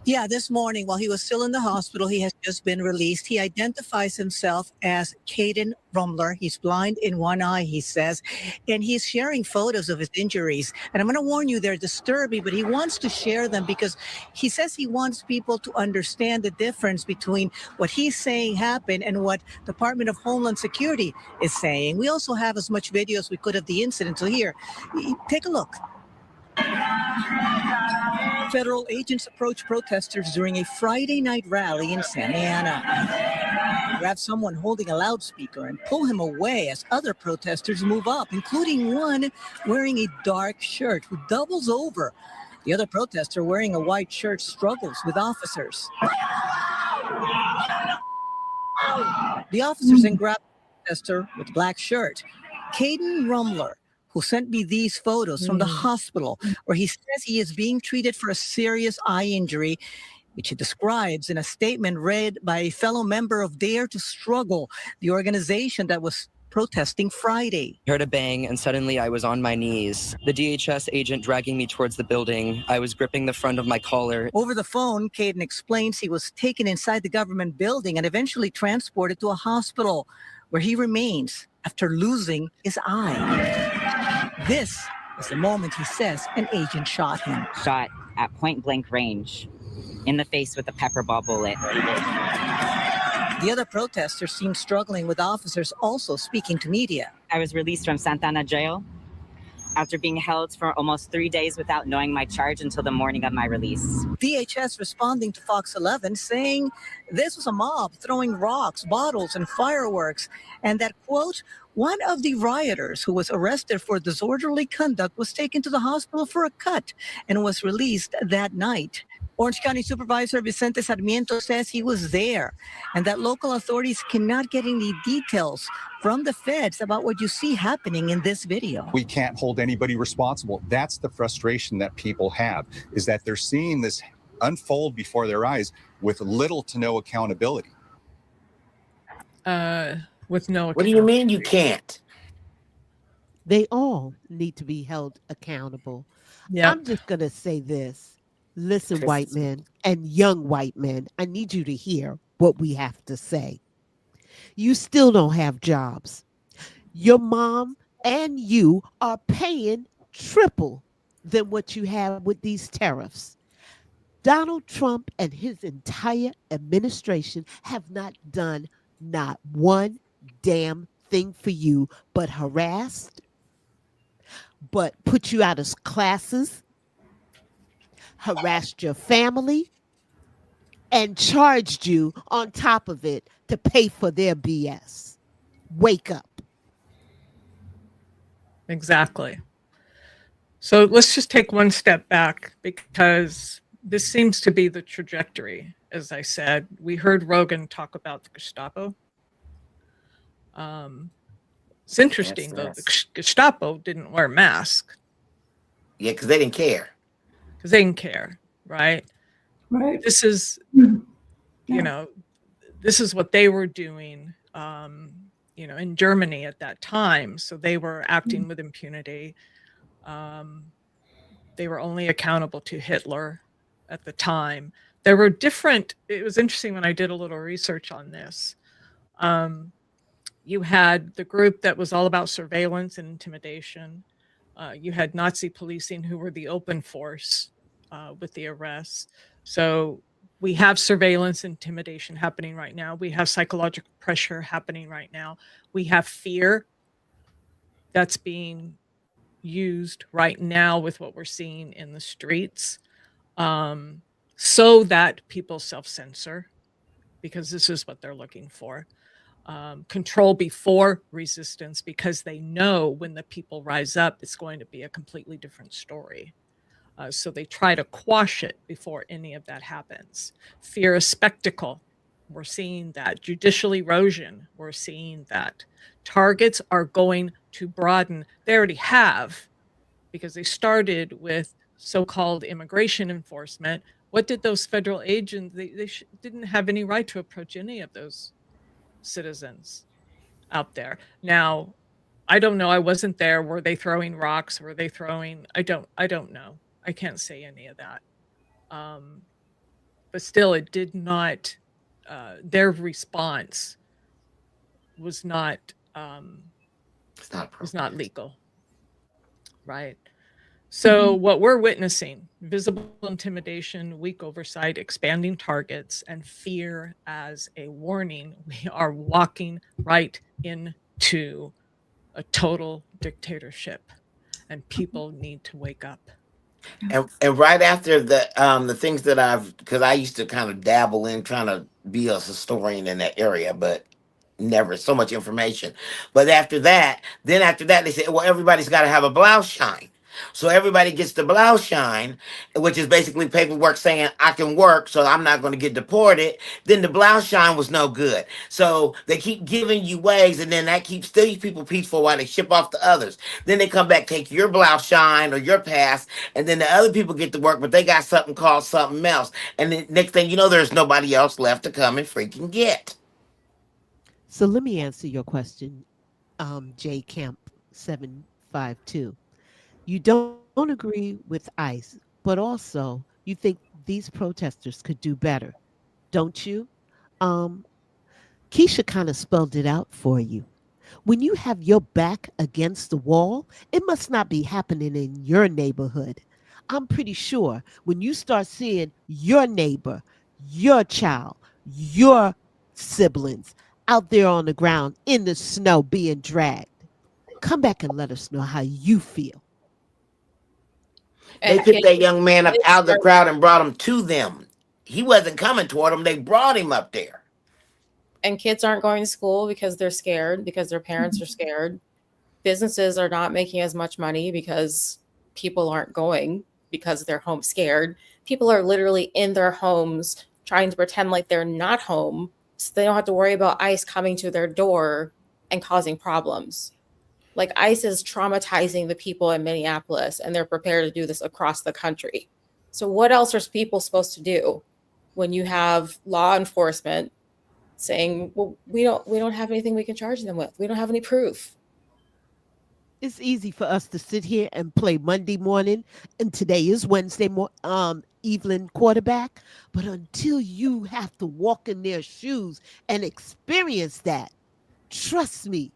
Yeah, this morning while he was still in the hospital, he has just been released. He identifies himself as Caden Rumler. He's blind in one eye, he says, and he's sharing photos of his injuries. And I'm going to warn you, they're disturbing, but he wants to share them because he says he wants people to understand the difference between what he's saying happened and what Department of Homeland Security is saying. We also have as much video as we could of the incident. So here, take a look. Federal agents approach protesters during a Friday night rally in Santa Ana. Grab someone holding a loudspeaker and pull him away as other protesters move up, including one wearing a dark shirt who doubles over. The other protester wearing a white shirt struggles with officers. The officers then grab the protester with black shirt, Caden Rumler, who sent me these photos from the hospital where he says he is being treated for a serious eye injury, which he describes in a statement read by a fellow member of Dare to Struggle, the organization that was protesting Friday. I heard a bang and suddenly I was on my knees. The DHS agent dragging me towards the building. I was gripping the front of my collar. Over the phone, Caden explains he was taken inside the government building and eventually transported to a hospital where he remains after losing his eye. This is the moment he says an agent shot him. Shot at point blank range in the face with a pepper ball bullet. The other protesters seemed struggling with officers also speaking to media. I was released from Santa Ana jail after being held for almost 3 days without knowing my charge until the morning of my release. DHS responding to Fox 11 saying this was a mob throwing rocks, bottles, and fireworks, and that, quote, one of the rioters who was arrested for disorderly conduct was taken to the hospital for a cut and was released that night. Orange County Supervisor Vicente Sarmiento says he was there and that local authorities cannot get any details from the feds about what you see happening in this video. We can't hold anybody responsible. That's the frustration that people have, is that they're seeing this unfold before their eyes with little to no accountability. With no. What do you mean you can't? They all need to be held accountable. Yeah. I'm just going to say this. Listen, white men and young white men, I need you to hear what we have to say. You still don't have jobs. Your mom and you are paying triple than what you have with these tariffs. Donald Trump and his entire administration have not done not one damn thing for you but harassed, but put you out of classes, harassed your family, and charged you on top of it to pay for their BS. Wake up. Exactly. So let's just take one step back, because this seems to be the trajectory. As I said, we heard Rogan talk about the Gestapo. It's interesting, though. The Gestapo didn't wear masks. Yeah, because they didn't care. Because they didn't care, right? Right. This is, this is what they were doing, in Germany at that time. So they were acting with impunity. They were only accountable to Hitler at the time. There were different, it was interesting when I did a little research on this. You had the group that was all about surveillance and intimidation. You had Nazi policing, who were the open force with the arrests. So we have surveillance, intimidation happening right now. We have psychological pressure happening right now. We have fear that's being used right now with what we're seeing in the streets, so that people self-censor, because this is what they're looking for. Control before resistance, because they know when the people rise up, it's going to be a completely different story. So they try to quash it before any of that happens. Fear of spectacle, we're seeing that. Judicial erosion, we're seeing that. Targets are going to broaden. They already have, because they started with so-called immigration enforcement. What did those federal agents, they didn't have any right to approach any of those citizens out there. Now, I don't know. I wasn't there. Were they throwing rocks? Were they throwing? I don't know. I can't say any of that. But still, it did not. Their response was not. Was not legal. Right. So what we're witnessing: visible intimidation, weak oversight, expanding targets, and fear as a warning. We are walking right into a total dictatorship, and people need to wake up. And right after the things that because I used to kind of dabble in trying to be a historian in that area, but never so much information. But after that, they said, well, everybody's got to have a blouse shine. So everybody gets the blouse shine, which is basically paperwork saying I can work, so I'm not going to get deported. Then the blouse shine was no good. So they keep giving you ways, and then that keeps still people peaceful while they ship off to others. Then they come back, take your blouse shine or your pass, and then the other people get to work, but they got something called something else. And the next thing you know, there's nobody else left to come and freaking get. So let me answer your question, J Camp 752. You don't agree with ICE, but also you think these protesters could do better, don't you? Keisha kind of spelled it out for you. When you have your back against the wall, it must not be happening in your neighborhood. I'm pretty sure when you start seeing your neighbor, your child, your siblings out there on the ground in the snow being dragged, come back and let us know how you feel. They picked that young man up out of the crowd and brought him to them. He wasn't coming toward them. They brought him up there. And kids aren't going to school because they're scared, because their parents are scared. Businesses are not making as much money because people aren't going because they're home scared. People are literally in their homes trying to pretend like they're not home so they don't have to worry about ICE coming to their door and causing problems. Like, ICE is traumatizing the people in Minneapolis, and they're prepared to do this across the country. So what else are people supposed to do when you have law enforcement saying, well, we don't have anything we can charge them with. We don't have any proof. It's easy for us to sit here and play Monday morning, and today is Wednesday Evelyn quarterback. But until you have to walk in their shoes and experience that, trust me,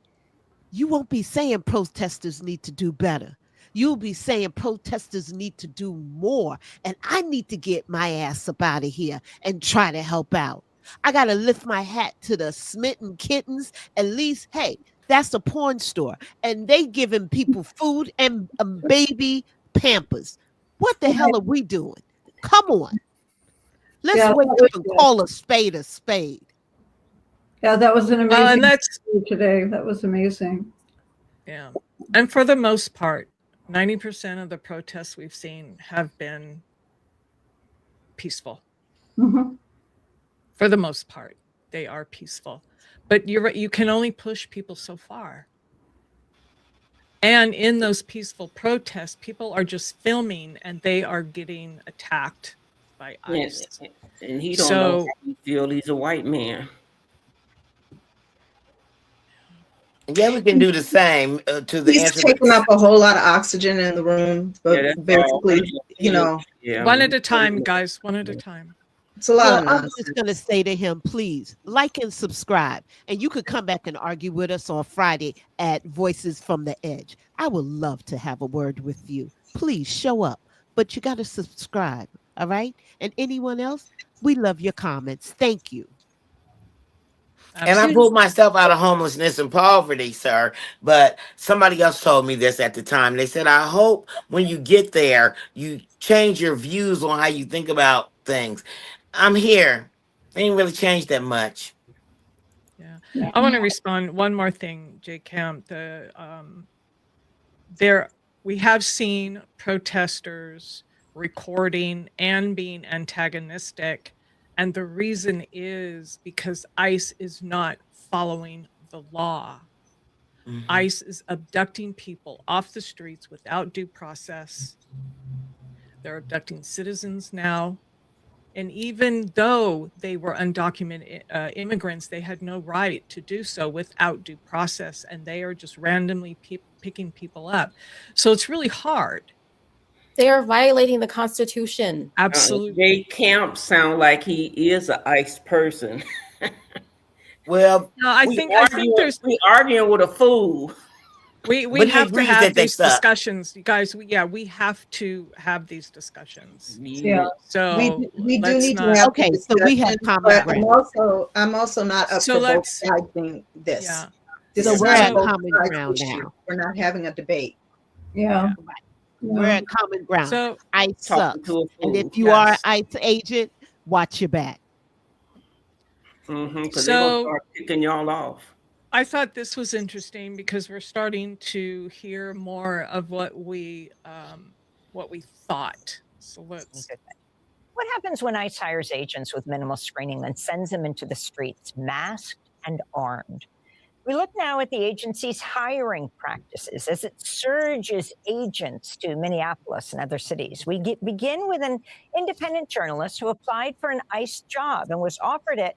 you won't be saying protesters need to do better. You'll be saying protesters need to do more, and I need to get my ass up out of here and try to help out. I got to lift my hat to the Smitten Kittens. At least, hey, that's a porn store, and they giving people food and baby Pampers. What the hell are we doing? Come on. Let's wake up and call a spade a spade. Yeah, that was an amazing and that's today. That was amazing. Yeah. And for the most part, 90% of the protests we've seen have been peaceful. Mm-hmm. For the most part, they are peaceful. But you're right, you can only push people so far. And in those peaceful protests, people are just filming and they are getting attacked by ICE. And he don't know how he feel. He's a white man. Yeah, we can do the same to the He's taking up a whole lot of oxygen in the room, but basically, One at a time, guys. One at a time. It's a lot of I'm nonsense. just going to say to him, please like and subscribe. And you could come back and argue with us on Friday at Voices from the Edge. I would love to have a word with you. Please show up, but you got to subscribe. All right. And anyone else, we love your comments. Thank you. And I pulled myself out of homelessness and poverty, sir. But somebody else told me this at the time. They said, I hope when you get there, you change your views on how you think about things. I'm here. Ain't really changed that much. Yeah. I want to respond. One more thing, J. Camp. We have seen protesters recording and being antagonistic. And the reason is because ICE is not following the law. Mm-hmm. ICE is abducting people off the streets without due process. They're abducting citizens now. And even though they were undocumented immigrants, they had no right to do so without due process. And they are just randomly picking people up. So it's really hard. They are violating the Constitution. Absolutely. Jay Camp sound like he is an ICE person. Well, no, I think there's we arguing with a fool. We have to have these discussions, you guys. We have to have these discussions. Yeah. So we do need to have. Okay, so we have common ground. I'm also not up for both sides this. Yeah. This so is we're not at a common ground now. We're not having a debate. Yeah. We're at common ground. So ICE sucks. And if you are an ICE agent, watch your back. Because they're going to start picking y'all off. I thought this was interesting because we're starting to hear more of what we thought. So let's. What happens when ICE hires agents with minimal screening, then sends them into the streets, masked and armed? We look now at the agency's hiring practices as it surges agents to Minneapolis and other cities. We begin with an independent journalist who applied for an ICE job and was offered it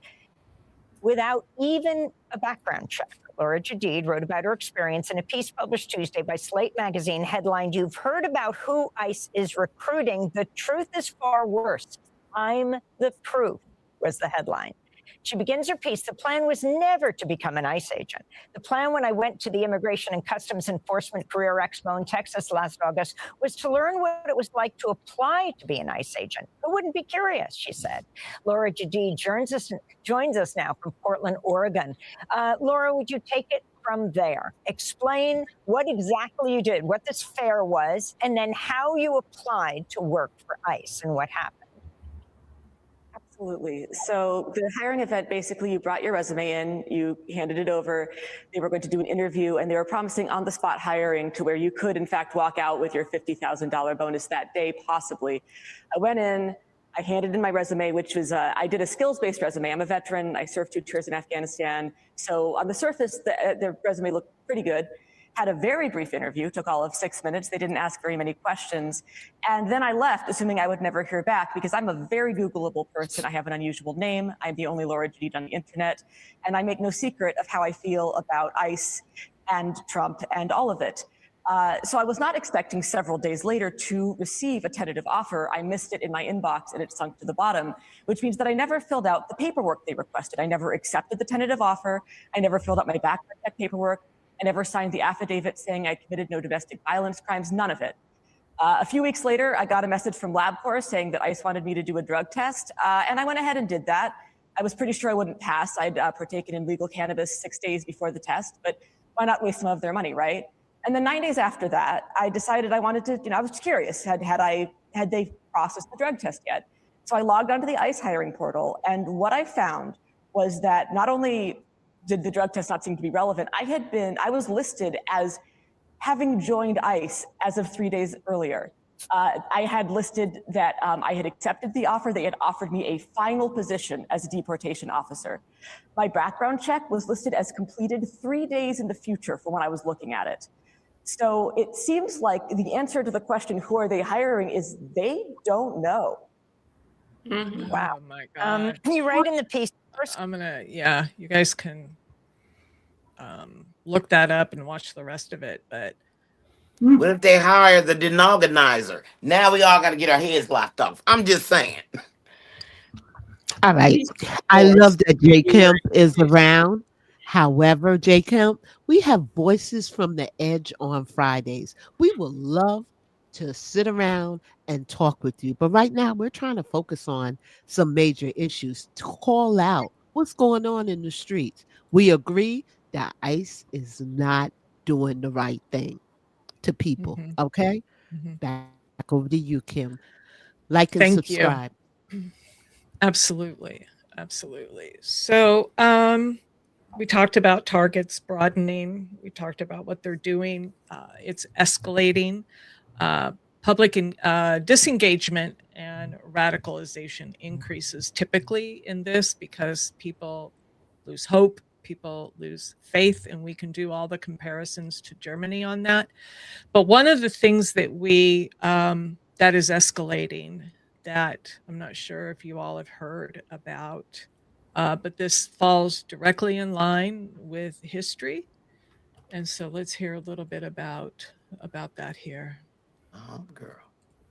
without even a background check. Laura Jadid wrote about her experience in a piece published Tuesday by Slate magazine, headlined, "You've heard about who ICE is recruiting. The truth is far worse. I'm the proof," was the headline. She begins her piece. The plan was never to become an ICE agent. The plan when I went to the Immigration and Customs Enforcement Career Expo in Texas last August was to learn what it was like to apply to be an ICE agent. Who wouldn't be curious, she said. Laura Jadid joins us now from Portland, Oregon. Laura, would you take it from there? Explain what exactly you did, what this fair was, and then how you applied to work for ICE and what happened. Absolutely. So the hiring event, basically you brought your resume in, you handed it over, they were going to do an interview, and they were promising on-the-spot hiring to where you could, in fact, walk out with your $50,000 bonus that day, possibly. I went in, I handed in my resume, which was, I did a skills-based resume. I'm a veteran, I served 2 tours in Afghanistan. So on the surface, the resume looked pretty good. Had a very brief interview, took all of 6 minutes. They didn't ask very many questions. And then I left, assuming I would never hear back, because I'm a very Googleable person. I have an unusual name. I'm the only Laura Jadid on the internet. And I make no secret of how I feel about ICE and Trump and all of it. So I was not expecting several days later to receive a tentative offer. I missed it in my inbox and it sunk to the bottom, which means that I never filled out the paperwork they requested. I never accepted the tentative offer. I never filled out my background check paperwork. I never signed the affidavit saying I committed no domestic violence crimes, none of it. A few weeks later, I got a message from LabCorp saying that ICE wanted me to do a drug test, and I went ahead and did that. I was pretty sure I wouldn't pass. I'd partaken in legal cannabis 6 days before the test, but why not waste some of their money, right? And then 9 days after that, I decided I wanted to, I was curious. Had had they processed the drug test yet? So I logged onto the ICE hiring portal, and what I found was that not only did the drug test not seem to be relevant, I was listed as having joined ICE as of 3 days earlier. I had listed that I had accepted the offer. They had offered me a final position as a deportation officer. My background check was listed as completed 3 days in the future from when I was looking at it. So it seems like the answer to the question, who are they hiring, is they don't know. Mm-hmm. Wow. Oh my God. Can you write in the piece? You guys can look that up and watch the rest of it. But what if they hire the denorganizer? Now we all got to get our heads locked off. I'm just saying. All right. I love that J. Kemp is around. However, J. Kemp, we have Voices from the Edge on Fridays. We would love to sit around and talk with you. But right now, we're trying to focus on some major issues to call out what's going on in the streets. We agree that ICE is not doing the right thing to people. Okay? Back over to you, Kim. Like and thank subscribe. you. Absolutely. So we talked about targets broadening. We talked about what they're doing. It's escalating. Public disengagement and radicalization increases typically in this because people lose hope, people lose faith, and we can do all the comparisons to Germany on that. But one of the things that that is escalating, that I'm not sure if you all have heard about, but this falls directly in line with history. And so let's hear a little bit about that here. Oh, girl.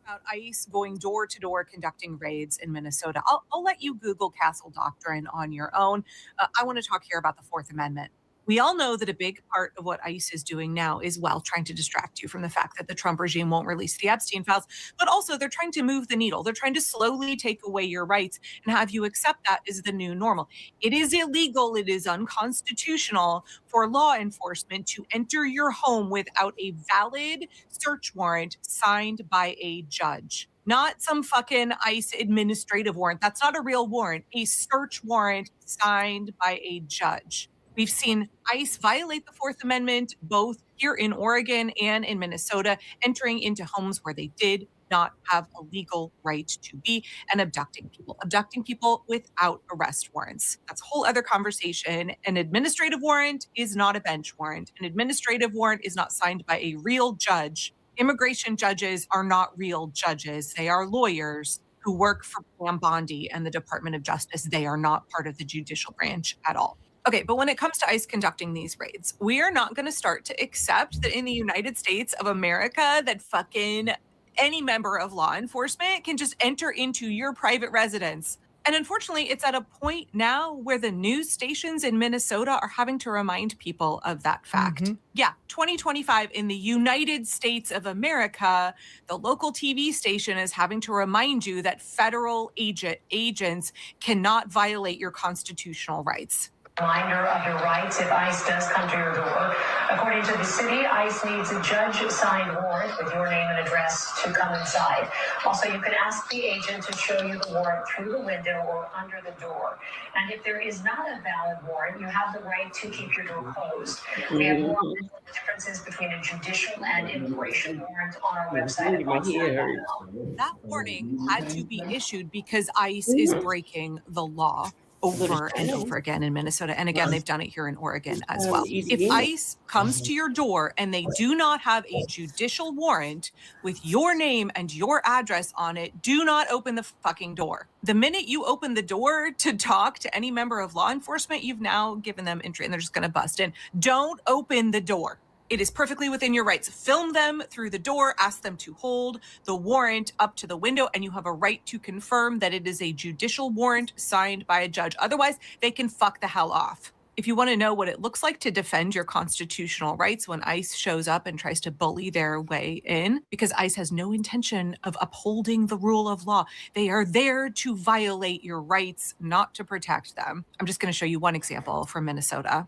About ICE going door to door conducting raids in Minnesota. I'll let you Google Castle Doctrine on your own. I want to talk here about the Fourth Amendment. We all know that a big part of what ICE is doing now is, well, trying to distract you from the fact that the Trump regime won't release the Epstein files, but also they're trying to move the needle. They're trying to slowly take away your rights and have you accept that as the new normal. It is illegal, it is unconstitutional for law enforcement to enter your home without a valid search warrant signed by a judge. Not some fucking ICE administrative warrant. That's not a real warrant. A search warrant signed by a judge. We've seen ICE violate the Fourth Amendment, both here in Oregon and in Minnesota, entering into homes where they did not have a legal right to be, and abducting people without arrest warrants. That's a whole other conversation. An administrative warrant is not a bench warrant. An administrative warrant is not signed by a real judge. Immigration judges are not real judges. They are lawyers who work for Pam Bondi and the Department of Justice. They are not part of the judicial branch at all. Okay, but when it comes to ICE conducting these raids, we are not going to start to accept that in the United States of America that fucking any member of law enforcement can just enter into your private residence. And unfortunately, it's at a point now where the news stations in Minnesota are having to remind people of that fact. Yeah, 2025 in the United States of America, the local TV station is having to remind you that federal agents cannot violate your constitutional rights. Reminder of your rights if ICE does come to your door. According to the city, ICE needs a judge-signed warrant with your name and address to come inside. Also, you can ask the agent to show you the warrant through the window or under the door. And if there is not a valid warrant, you have the right to keep your door closed. We have more on the differences between a judicial and immigration warrant on our website at boxline.com. That warning had to be issued because ICE is breaking the law over and over again in Minnesota. And again, they've done it here in Oregon as well. If ICE comes to your door and they do not have a judicial warrant with your name and your address on it, do not open the fucking door. The minute you open the door to talk to any member of law enforcement, you've now given them entry and they're just going to bust in. Don't open the door. It is perfectly within your rights. Film them through the door, ask them to hold the warrant up to the window, and you have a right to confirm that it is a judicial warrant signed by a judge. Otherwise, they can fuck the hell off. If you want to know what it looks like to defend your constitutional rights when ICE shows up and tries to bully their way in, because ICE has no intention of upholding the rule of law. They are there to violate your rights, not to protect them. I'm just going to show you one example from Minnesota.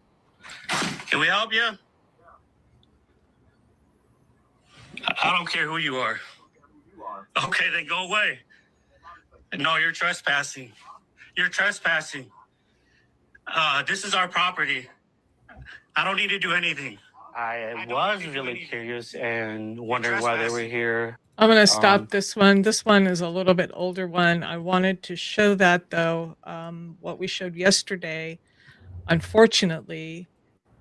Can we help you? I don't care who you are. Okay, then go away. No, you're trespassing. You're trespassing. This is our property. I don't need to do anything. I was really curious and wondering why they were here. I'm going to stop this one. This one is a little bit older one. I wanted to show that, though. What we showed yesterday, unfortunately,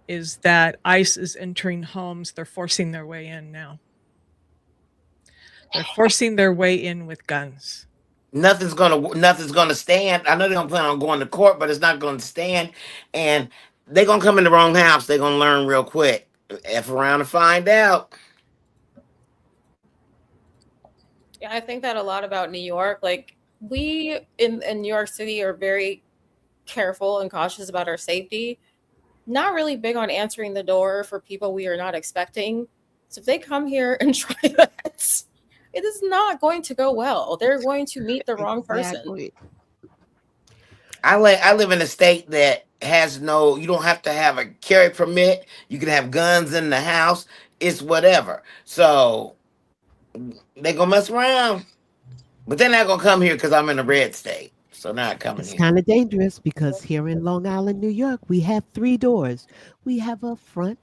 is that ICE is entering homes. They're forcing their way in now. They're forcing their way in with guns. Nothing's gonna stand. I know they're gonna plan on going to court, but it's not gonna stand. And they're gonna come in the wrong house. They're gonna learn real quick. F around and find out. Yeah, I think that a lot about New York. Like, we in New York City are very careful and cautious about our safety. Not really big on answering the door for people we are not expecting. So if they come here and try that, it is not going to go well. They're going to meet the wrong person. I live in a state that has no, you don't have to have a carry permit. You can have guns in the house. It's whatever. So they gonna mess around. But they're not gonna come here because I'm in a red state. So not coming It's here. kind of dangerous because here in Long Island, New York, we have 3 doors. We have a front,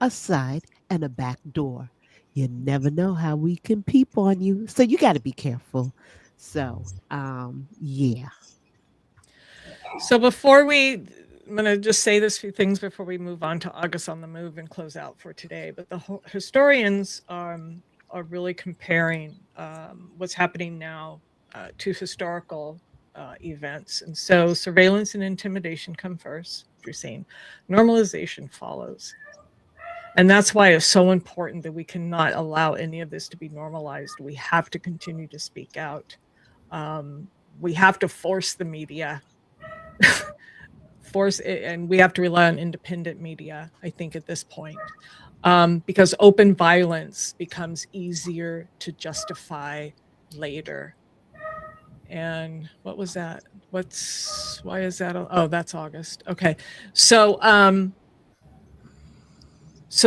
a side, and a back door. You never know how we can peep on you. So you got to be careful. So, yeah. So I'm going to just say this few things before we move on to August on the Move and close out for today. But the historians are really comparing what's happening now to historical events. And so surveillance and intimidation come first, you're seeing. Normalization follows. And that's why it's so important that we cannot allow any of this to be normalized. We have to continue to speak out. We have to force the media, and we have to rely on independent media, I think, at this point. Because open violence becomes easier to justify later. And what was that? Why is that? Oh, that's August. Okay. So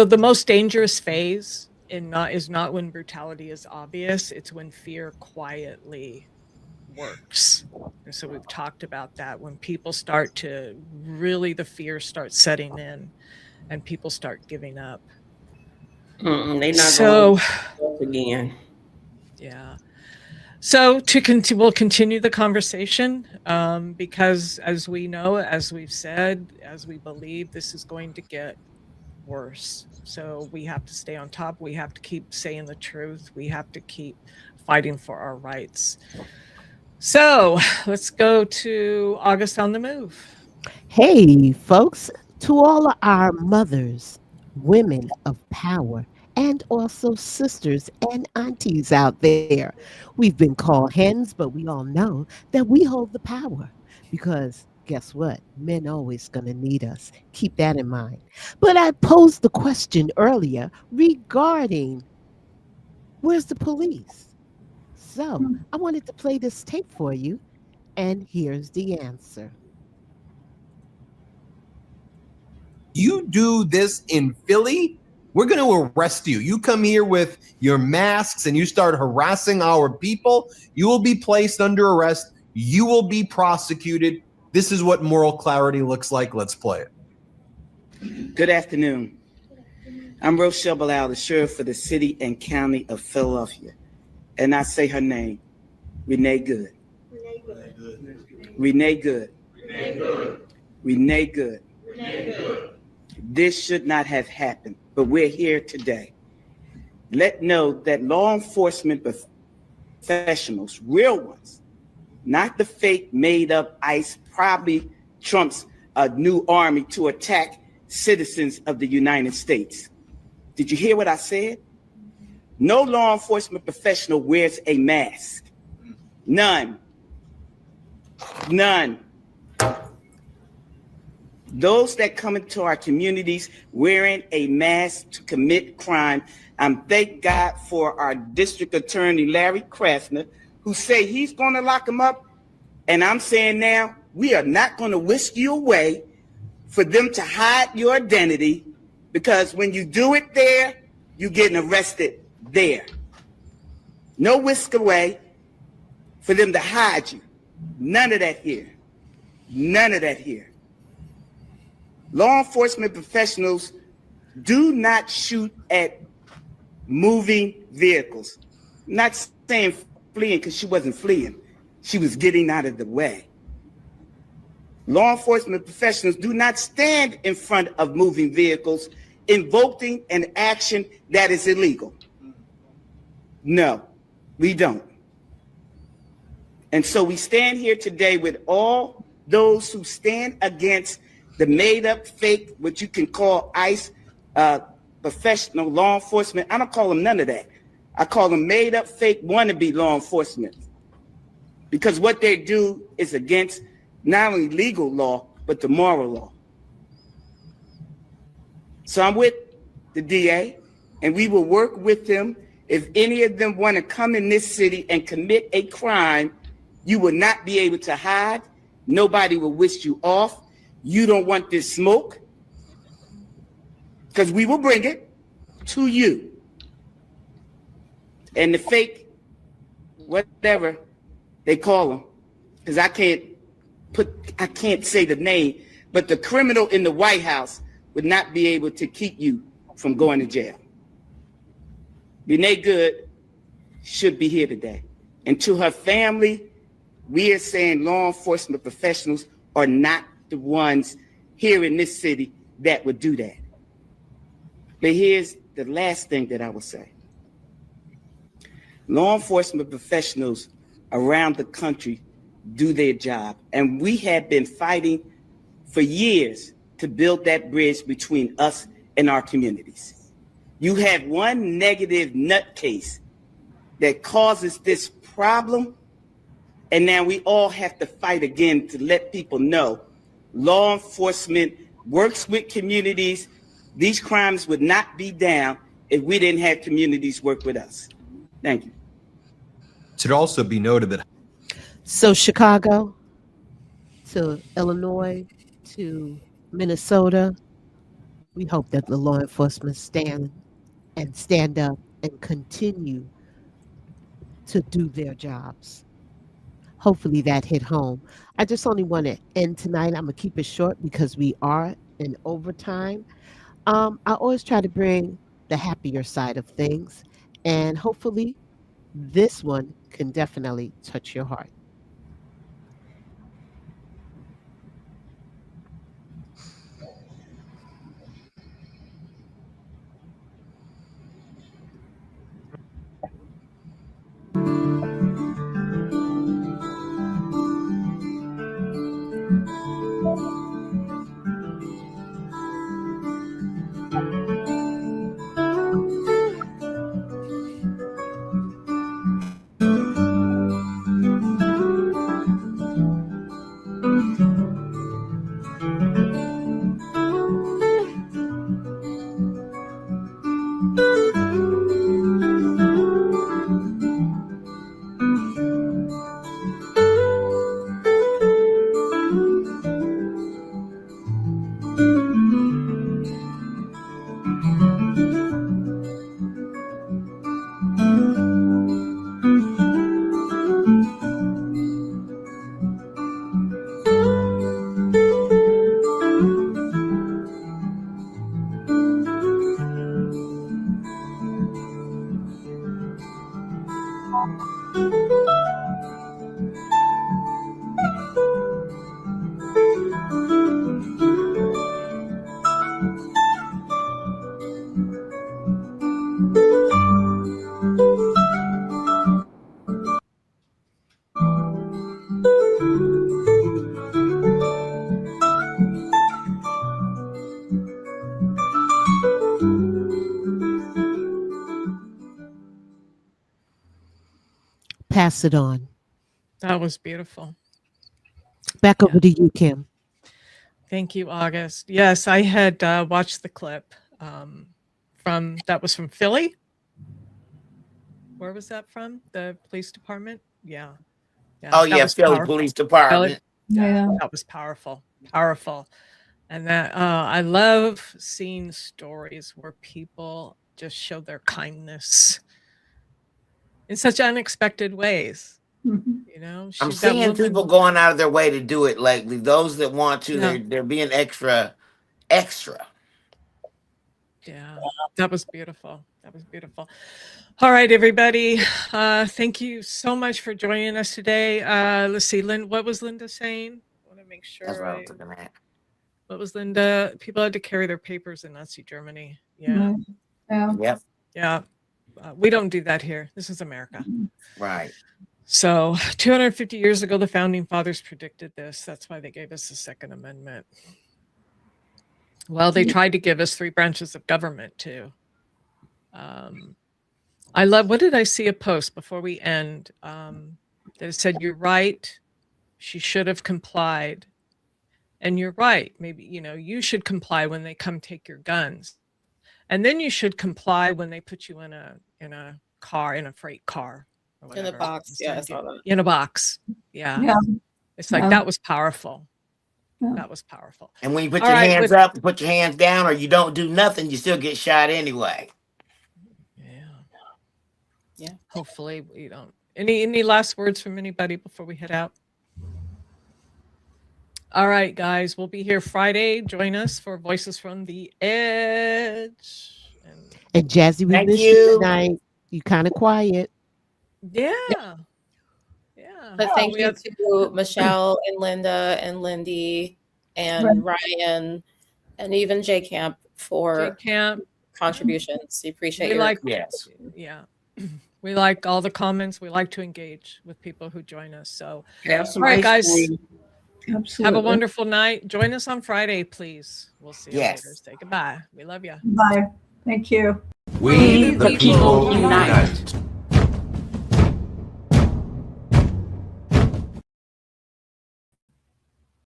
the most dangerous phase is not when brutality is obvious. It's when fear quietly works. And so we've talked about that. When people start to the fear starts setting in and people start giving up. They're not going again. Yeah. So we'll continue the conversation because as we know, as we've said, as we believe, this is going to get worse. So we have to stay on top. We have to keep saying the truth. We have to keep fighting for our rights. So let's go to August on the Move. Hey, folks, to all of our mothers, women of power, and also sisters and aunties out there. We've been called hens, but we all know that we hold the power because guess what? Men always going to need us. Keep that in mind. But I posed the question earlier regarding where's the police? So I wanted to play this tape for you, and here's the answer. You do this in Philly, we're going to arrest you. You come here with your masks and you start harassing our people, you will be placed under arrest. You will be prosecuted. This is what moral clarity looks like. Let's play it. Good afternoon. I'm Rochelle Bilal, the sheriff for the city and county of Philadelphia. And I say her name, Renée Good. Renée Good. Renée Good. Renée Good. This should not have happened, but we're here today. Let know that law enforcement professionals, real ones, not the fake made up ICE, probably Trump's new army to attack citizens of the United States. Did you hear what I said? No law enforcement professional wears a mask. None. None. Those that come into our communities wearing a mask to commit crime, thank God for our district attorney, Larry Krasner, who say he's going to lock them up. And I'm saying now, we are not going to whisk you away for them to hide your identity, because when you do it there, you're getting arrested there. No whisk away for them to hide you. None of that here. None of that here. Law enforcement professionals do not shoot at moving vehicles. I'm not saying fleeing because she wasn't fleeing. She was getting out of the way. Law enforcement professionals do not stand in front of moving vehicles invoking an action that is illegal. No, we don't. And so we stand here today with all those who stand against the made-up, fake, what you can call ICE professional law enforcement. I don't call them none of that. I call them made-up, fake, wannabe law enforcement. Because what they do is against not only legal law, but the moral law. So I'm with the DA, and we will work with them. If any of them want to come in this city and commit a crime, you will not be able to hide. Nobody will wish you off. You don't want this smoke, because we will bring it to you. And the fake, whatever they call them, because I can't say the name, but the criminal in the White House would not be able to keep you from going to jail. Renée Good should be here today. And to her family, we are saying law enforcement professionals are not the ones here in this city that would do that. But here's the last thing that I will say. Law enforcement professionals around the country do their job. And we have been fighting for years to build that bridge between us and our communities. You have one negative nutcase that causes this problem, and now we all have to fight again to let people know law enforcement works with communities. These crimes would not be down if we didn't have communities work with us. Thank you. It should also be noted that So Chicago to Illinois to Minnesota, we hope that the law enforcement stand up and continue to do their jobs. Hopefully that hit home. I just only want to end tonight. I'm going to keep it short because we are in overtime. I always try to bring the happier side of things, and hopefully this one can definitely touch your heart. Pass it on. That was beautiful. Back over to you, Kim. Thank you, August. Yes, I had watched the clip from Philly. Where was that from? The police department? Yeah. Oh, yeah, Philly Police Department. Yeah, that was powerful. Powerful. And that I love seeing stories where people just show their kindness in such unexpected ways. Mm-hmm. You know, I'm seeing people going out of their way to do it lately. Those that want to, they're being extra. Yeah, that was beautiful. That was beautiful. All right, everybody. Thank you so much for joining us today. Let's see, what was Linda saying? I want to make sure. That's what I was looking at. What was Linda? People had to carry their papers in Nazi Germany. Yeah. Yeah. Yep. Yeah. We don't do that here. This is America. Right. So 250 years ago, the founding fathers predicted this. That's why they gave us the Second Amendment. Well, they tried to give us 3 branches of government too. I love, what did I see a post before we end that said, you're right, she should have complied. And you're right, maybe, you should comply when they come take your guns. And then you should comply when they put you in a car, in a freight car. Or whatever. In a box, yeah, I saw that. In a box, yeah. It's like, that was powerful. That was powerful. And when you put your hands up and put your hands down, or you don't do nothing, you still get shot anyway. Yeah. Hopefully we don't. Any last words from anybody before we head out? All right, guys, we'll be here Friday. Join us for Voices from the Edge. And Jazzy, we missed you tonight. You kind of quiet. Yeah. But thank you to Michelle and Linda and Lindy and Ryan and even J Camp for contributions. We appreciate your Yeah. We like all the comments. We like to engage with people who join us. So, all right, guys. Absolutely. Have a wonderful night. Join us on Friday, please. We'll see you later. Say goodbye. We love you. Bye. Thank you. We the people unite.